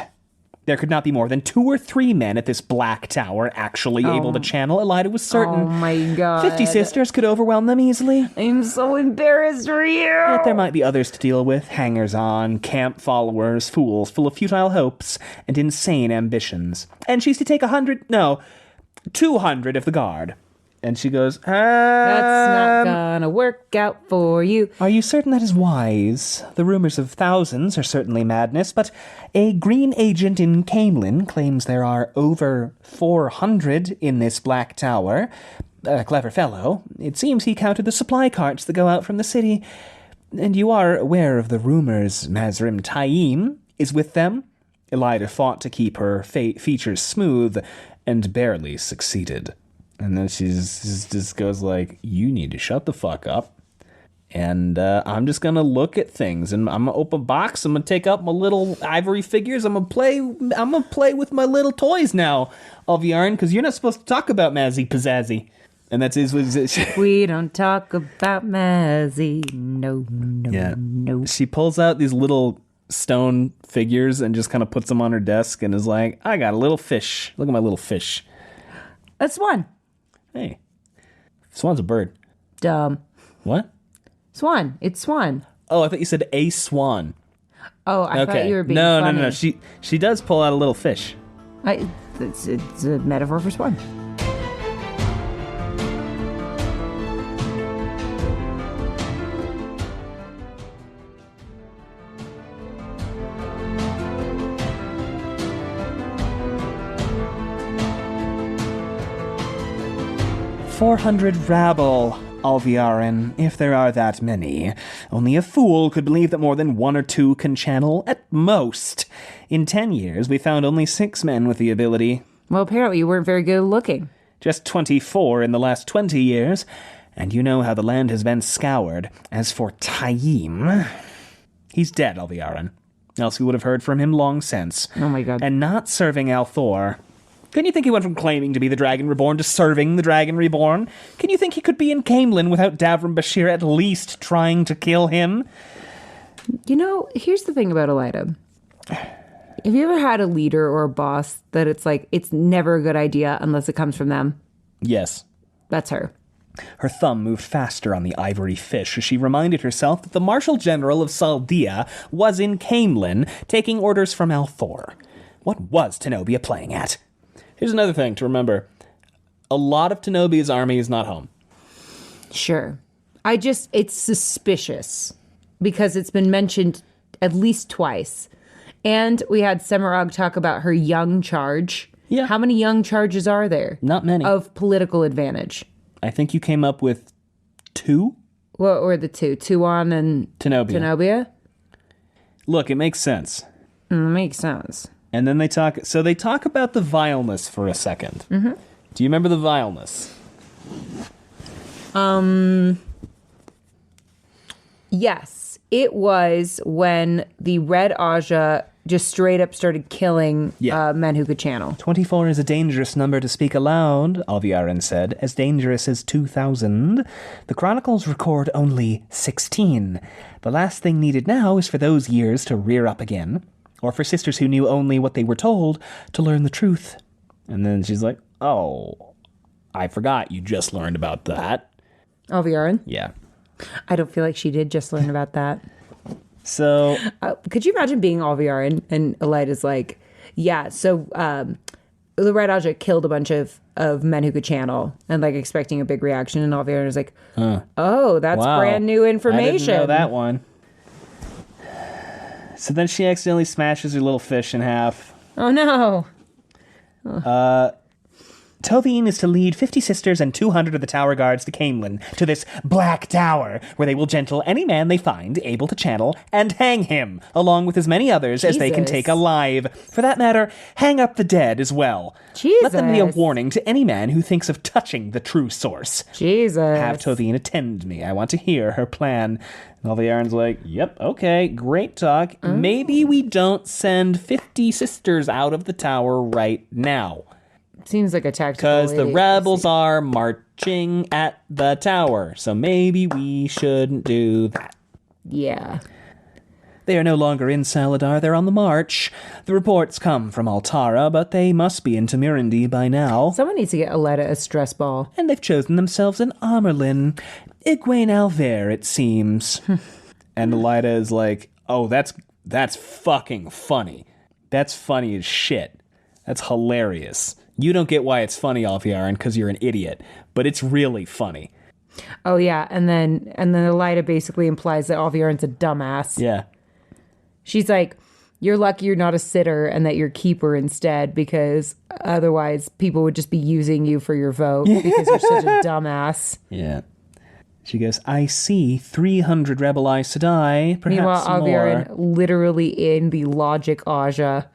There could not be more than 2 or 3 men at this black tower actually able to channel. Elaida was certain. Oh my God. 50 sisters could overwhelm them easily. I'm so embarrassed for you. Yet there might be others to deal with. Hangers-on, camp followers, fools full of futile hopes and insane ambitions. And she's to take 200 of the guard. And she goes, That's not gonna work out for you. Are you certain that is wise? The rumors of thousands are certainly madness, but a green agent in Camelin claims there are over 400 in this black tower. A clever fellow. It seems he counted the supply carts that go out from the city. And you are aware of the rumors Mazrim Taim is with them? Elaida fought to keep her features smooth and barely succeeded. And then she just goes like, you need to shut the fuck up. And I'm just going to look at things. And I'm going to open a box. I'm going to take up my little ivory figures. I'm going to play with my little toys now, Alviarin, because you're not supposed to talk about Mazzy Pizzazzy. And that's his... We don't talk about Mazzy. No. She pulls out these little stone figures and just kind of puts them on her desk and is like, I got a little fish. Look at my little fish. A swan. Hey, swan's a bird. Dumb. What? Swan. It's swan. Oh, I thought you said a swan. Oh, I thought you were being funny. No. She does pull out a little fish. It's a metaphor for swan. "400 rabble, Alviarin, if there are that many. Only a fool could believe that more than 1 or 2 can channel, at most. In 10 years, we found only 6 men with the ability. Well, apparently you weren't very good at looking. Just 24 in the last 20 years. And you know how the land has been scoured. As for Taim, he's dead, Alviarin. Else we would have heard from him long since. Oh my God. And not serving Althor. Can you think he went from claiming to be the Dragon Reborn to serving the Dragon Reborn? Can you think he could be in Camelin without Davram Bashir at least trying to kill him? You know, here's the thing about Elaida. Have you ever had a leader or a boss that it's like, it's never a good idea unless it comes from them? Yes. That's her. Her thumb moved faster on the ivory fish as she reminded herself that the Marshal General of Saldea was in Camelin, taking orders from Althor. What was Tenobia playing at? Here's another thing to remember. a lot of Tenobia's army is not home. Sure. It's suspicious because it's been mentioned at least twice. And we had Semirog talk about her young charge. Yeah. How many young charges are there? Not many. Of political advantage. I think you came up with 2? What were the 2? Tuon and Tenobia? Look, it makes sense. Makes sense. And then they talk about the vileness for a second. Mm-hmm. Do you remember the vileness? Yes. It was when the Red Aja just straight up started killing men who could channel. 24 is a dangerous number to speak aloud, Alviarin said, as dangerous as 2,000. The chronicles record only 16. The last thing needed now is for those years to rear up again, or for sisters who knew only what they were told to learn the truth. And then she's like, oh, I forgot you just learned about that. Alviarin? Yeah. I don't feel like she did just learn about that. So... could you imagine being Alviarin and Elaida's like, yeah, so the Red Aja killed a bunch of men who could channel and like expecting a big reaction, and Alviarin was like, oh, that's brand new information. I didn't know that one. So then she accidentally smashes her little fish in half. Oh, no. Tovine is to lead 50 sisters and 200 of the tower guards to Camelin, to this Black Tower, where they will gentle any man they find able to channel and hang him, along with as many others as they can take alive. For that matter, hang up the dead as well. Jesus. Let them be a warning to any man who thinks of touching the true source. Jesus. Have Tovine attend me. I want to hear her plan. And Alviarin's like, yep, okay, great talk. Maybe we don't send 50 sisters out of the tower right now. Seems like a tactical because the rebels are marching at the tower, so maybe we shouldn't do that. Yeah. They are no longer in Saladar, they're on the march. The reports come from Altara, but they must be into Mirindy by now. Someone needs to get Elaida a stress ball. And they've chosen themselves an Armerlin. Egwene Alver, it seems. And Elaida is like, oh, that's fucking funny. That's funny as shit. That's hilarious. You don't get why it's funny, Alviarin, because you're an idiot, but it's really funny. Oh yeah, and then Elaida basically implies that Alviarin's a dumbass. Yeah. She's like, you're lucky you're not a sitter and that you're keeper instead, because otherwise people would just be using you for your vote because you're such a dumbass. Yeah. She goes, I see 300 rebel Aes Sedai, perhaps Meanwhile, Alviarin more. literally in the logic Aja.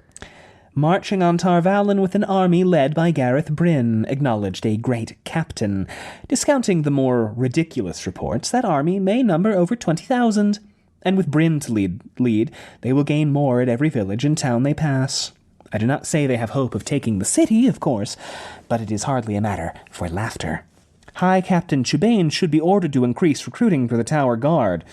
Marching on Tar Valon with an army led by Gareth Bryn, acknowledged a great captain. Discounting the more ridiculous reports, that army may number over 20,000. And with Bryn to lead, they will gain more at every village and town they pass. I do not say they have hope of taking the city, of course, but it is hardly a matter for laughter. High Captain Chubane should be ordered to increase recruiting for the Tower Guard.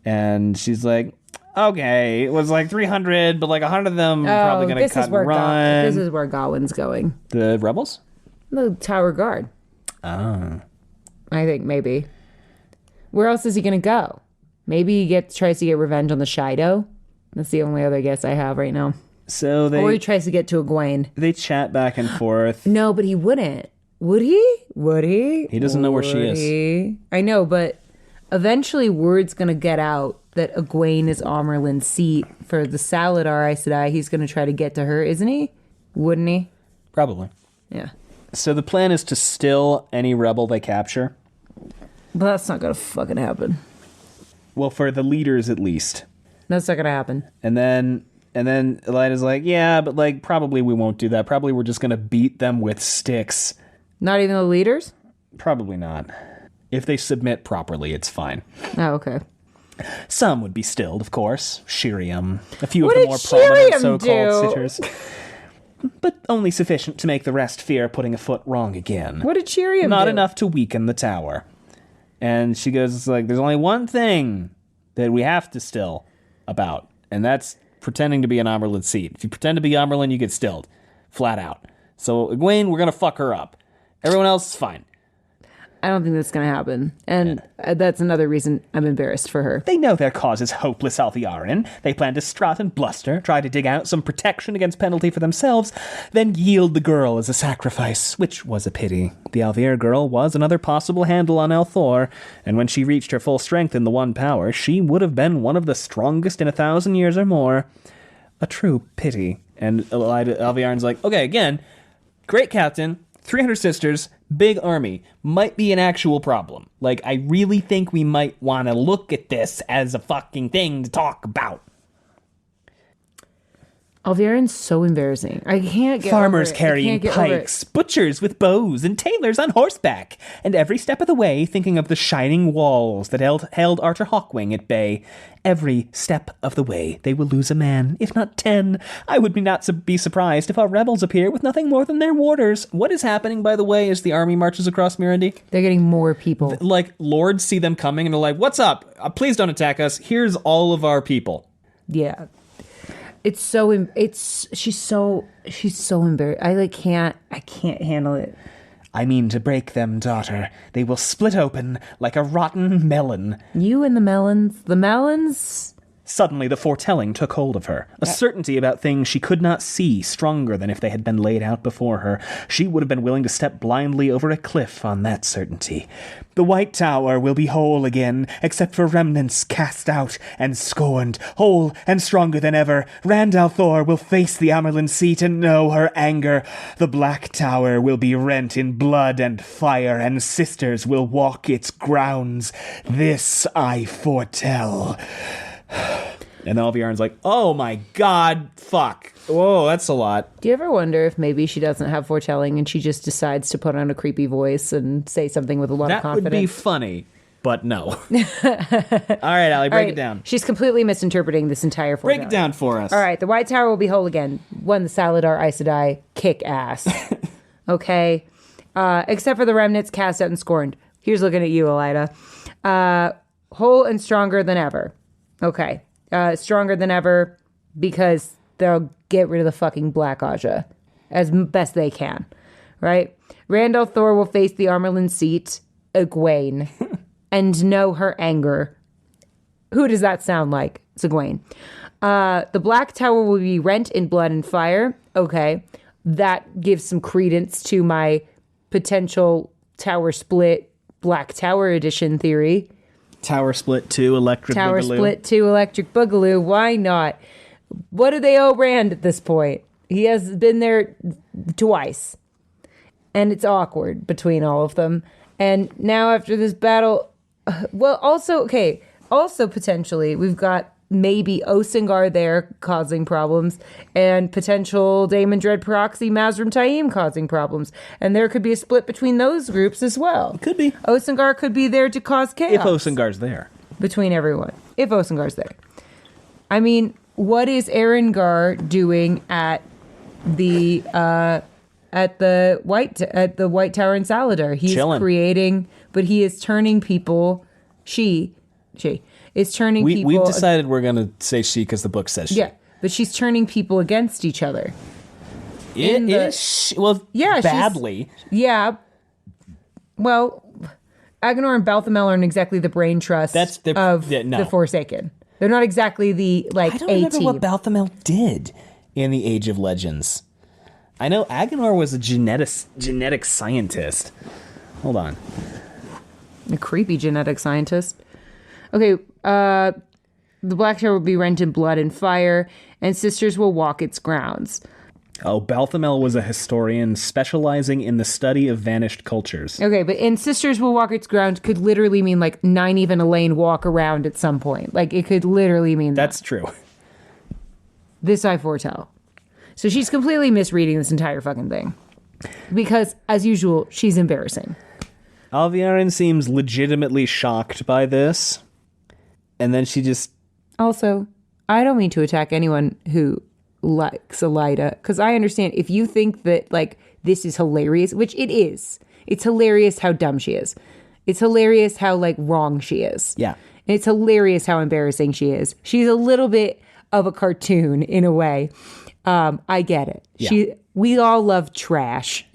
And she's like, okay, it was like 300, but like 100 of them are probably going to cut and run. This is where Gawain's going. The rebels? The Tower Guard. Oh. I think maybe. Where else is he going to go? Maybe he tries to get revenge on the Shido. That's the only other guess I have right now. Or he tries to get to Egwene. They chat back and forth. No, but he wouldn't. Would he? Would he? He doesn't know where she is. I know, but eventually word's going to get out that Egwene is Amyrlin's seat for the Saladar Aes Sedai. He's going to try to get to her, isn't he? Wouldn't he? Probably. Yeah. So the plan is to still any rebel they capture? But that's not going to fucking happen. Well, for the leaders at least. That's not going to happen. And then Elaida's like, yeah, but like probably we won't do that. Probably we're just going to beat them with sticks. Not even the leaders? Probably not. If they submit properly, it's fine. Oh, okay. Some would be stilled, of course. Shiriam. A few What of the did more prominent Shiriam so-called do? sitters. But only sufficient to make the rest fear putting a foot wrong again. What did Shiriam do? Not enough to weaken the tower. And she goes, like, there's only one thing that we have to still about, and that's pretending to be an Amyrlin seat. If you pretend to be Amyrlin, you get stilled. Flat out. So, Egwene, we're going to fuck her up. Everyone else is fine. I don't think that's going to happen. And that's another reason I'm embarrassed for her. They know their cause is hopeless, Alviarin. They plan to strut and bluster, try to dig out some protection against penalty for themselves, then yield the girl as a sacrifice, which was a pity. The Alvier girl was another possible handle on Althor, and when she reached her full strength in the One Power, she would have been one of the strongest in 1,000 years or more. A true pity. And Alviarin's like, okay, again, great captain, 300 sisters, big army, might be an actual problem. Like, I really think we might want to look at this as a fucking thing to talk about. Alviarin's so embarrassing. I can't get Farmers over it. carrying pikes, butchers with bows, and tailors on horseback, and every step of the way thinking of the shining walls that held Archer Hawkwing at bay. Every step of the way they will lose a man, if not 10. I would not be surprised if our rebels appear with nothing more than their warders. What is happening, by the way, as the army marches across Mirandy? They're getting more people. Like, lords see them coming and they're like, what's up? Please don't attack us. Here's all of our people. Yeah. She's so embarrassed. I can't handle it. I mean to break them, daughter. They will split open like a rotten melon. You and the melons? Suddenly the foretelling took hold of her. A certainty about things she could not see, stronger than if they had been laid out before her. She would have been willing to step blindly over a cliff on that certainty. The White Tower will be whole again, except for remnants cast out and scorned. Whole and stronger than ever, Randall Thor will face the Amerlin seat and know her anger. The Black Tower will be rent in blood and fire, and sisters will walk its grounds. This I foretell. And Alviarin's like, oh my god, fuck. Whoa, that's a lot. Do you ever wonder if maybe she doesn't have foretelling and she just decides to put on a creepy voice and say something with a lot of confidence? That would be funny, but no. All right, Allie, break it down. She's completely misinterpreting this entire foretelling. Break it down for us. All right, the White Tower will be whole again. One, the Saladar Aes Sedai kick ass. Okay? Except for the remnants cast out and scorned. Here's looking at you, Elaida. Whole and stronger than ever. Okay. Stronger than ever because they'll get rid of the fucking Black Aja as best they can, right? Randall Thor will face the Amerlin seat, Egwene, and know her anger. Who does that sound like? It's Egwene. The Black Tower will be rent in blood and fire. Okay. That gives some credence to my potential Tower Split Black Tower edition theory. Tower Split 2, Electric Tower Boogaloo. Split 2, Electric Boogaloo. Why not? What do they owe Rand at this point? He has been there twice. And it's awkward between all of them. And now after this battle... Well, also potentially, we've got maybe Osengar there causing problems, and potential Daemon Dread Proxy Mazrim Taim causing problems. And there could be a split between those groups as well. Could be. Osengar could be there to cause chaos. If Osengar's there. Between everyone. If Osengar's there. I mean, what is Erengar doing at the White Tower in Saladar? He's chilling. Creating, but he is turning people. She is turning people. We've decided we're going to say she because the book says she. Yeah, but she's turning people against each other. Badly. Yeah. Well, Agenor and Balthamel aren't exactly the brain trust of the Forsaken. They're not exactly the I don't remember what Balthamel did in the Age of Legends. I know Agenor was a genetic scientist. Hold on. A creepy genetic scientist. Okay, the Black Tower will be rent in blood and fire, and sisters will walk its grounds. Oh, Balthamel was a historian specializing in the study of vanished cultures. Okay, but in sisters will walk its grounds could literally mean like Nynaeve and Elaine walk around at some point. Like it could literally mean That's true. This I foretell. So she's completely misreading this entire fucking thing. Because, as usual, she's embarrassing. Alviarin seems legitimately shocked by this. And then she just... Also, I don't mean to attack anyone who likes Elaida. Because I understand if you think that, like, this is hilarious, which it is. It's hilarious how dumb she is. It's hilarious how, like, wrong she is. Yeah. And it's hilarious how embarrassing she is. She's a little bit of a cartoon in a way. I get it. Yeah. We all love trash.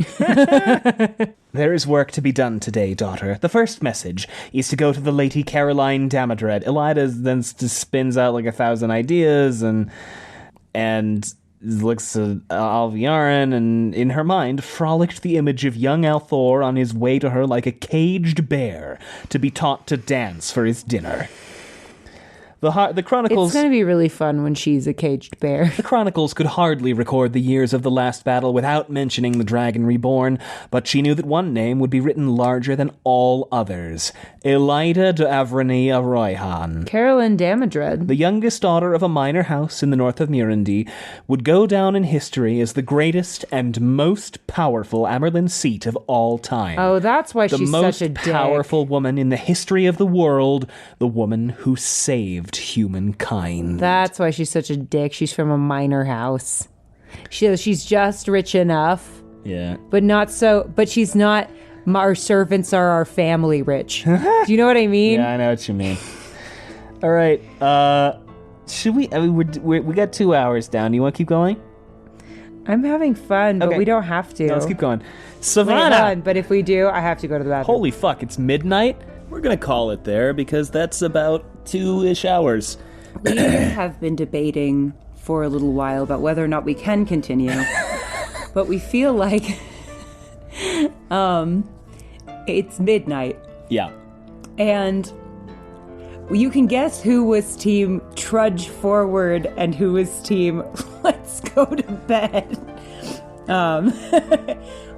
There is work to be done today, daughter. The first message is to go to the Lady Caroline Damodred. Elaida then spins out like 1,000 ideas and looks at Alviarin, and in her mind frolicked the image of young Althor on his way to her like a caged bear to be taught to dance for his dinner. The Chronicles... It's going to be really fun when she's a caged bear. The Chronicles could hardly record the years of the last battle without mentioning the Dragon Reborn, but she knew that one name would be written larger than all others. Elaida de Avrani Royhan. Caroline Damodred. The youngest daughter of a minor house in the north of Murundi, would go down in history as the greatest and most powerful Amerlin seat of all time. Oh, that's why she's such a dick. The most powerful woman in the history of the world, the woman who saved humankind. That's why she's such a dick. She's from a minor house. She's just rich enough. Yeah. But not so, but she's not, our servants are our family rich. Do you know what I mean? Yeah, I know what you mean. All right. Should we, I mean, we got 2 hours down. You want to keep going? I'm having fun, but we don't have to. No, let's keep going. Wait, Savannah! but if we do, I have to go to the bathroom. Holy fuck, it's midnight? We're going to call it there because that's about 2-ish hours. We have been debating for a little while about whether or not we can continue. But we feel like it's midnight. Yeah. And you can guess who was team trudge forward and who was team let's go to bed.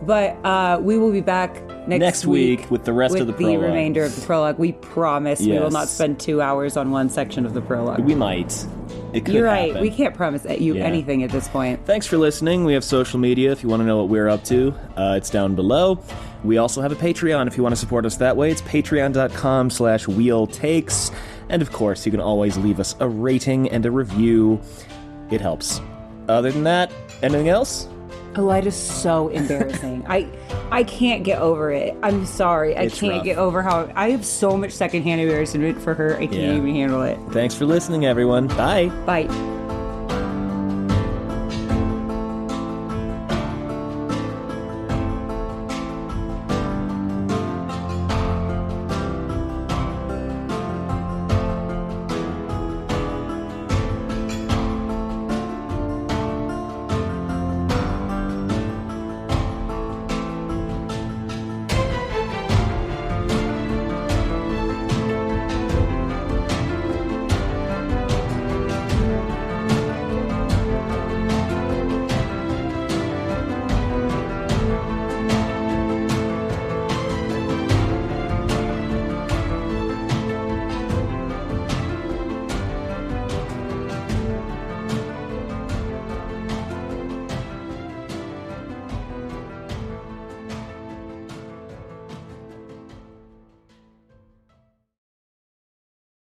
But we will be back next week with the rest of the prologue. The remainder of the prologue. We promise we will not spend 2 hours on one section of the prologue. We might. It could You're happen. right. We can't promise you anything at this point. Thanks for listening. We have social media if you want to know what we're up to. It's down below. We also have a Patreon if you want to support us that way. It's patreon.com/wheeltakes. And of course, you can always leave us a rating and a review. It helps. Other than that, anything else? Elaida's so embarrassing. I can't get over it. I'm sorry. I can't rough. get over how I have so much secondhand embarrassment for her. I can't even handle it. Thanks for listening, everyone. Bye. Bye.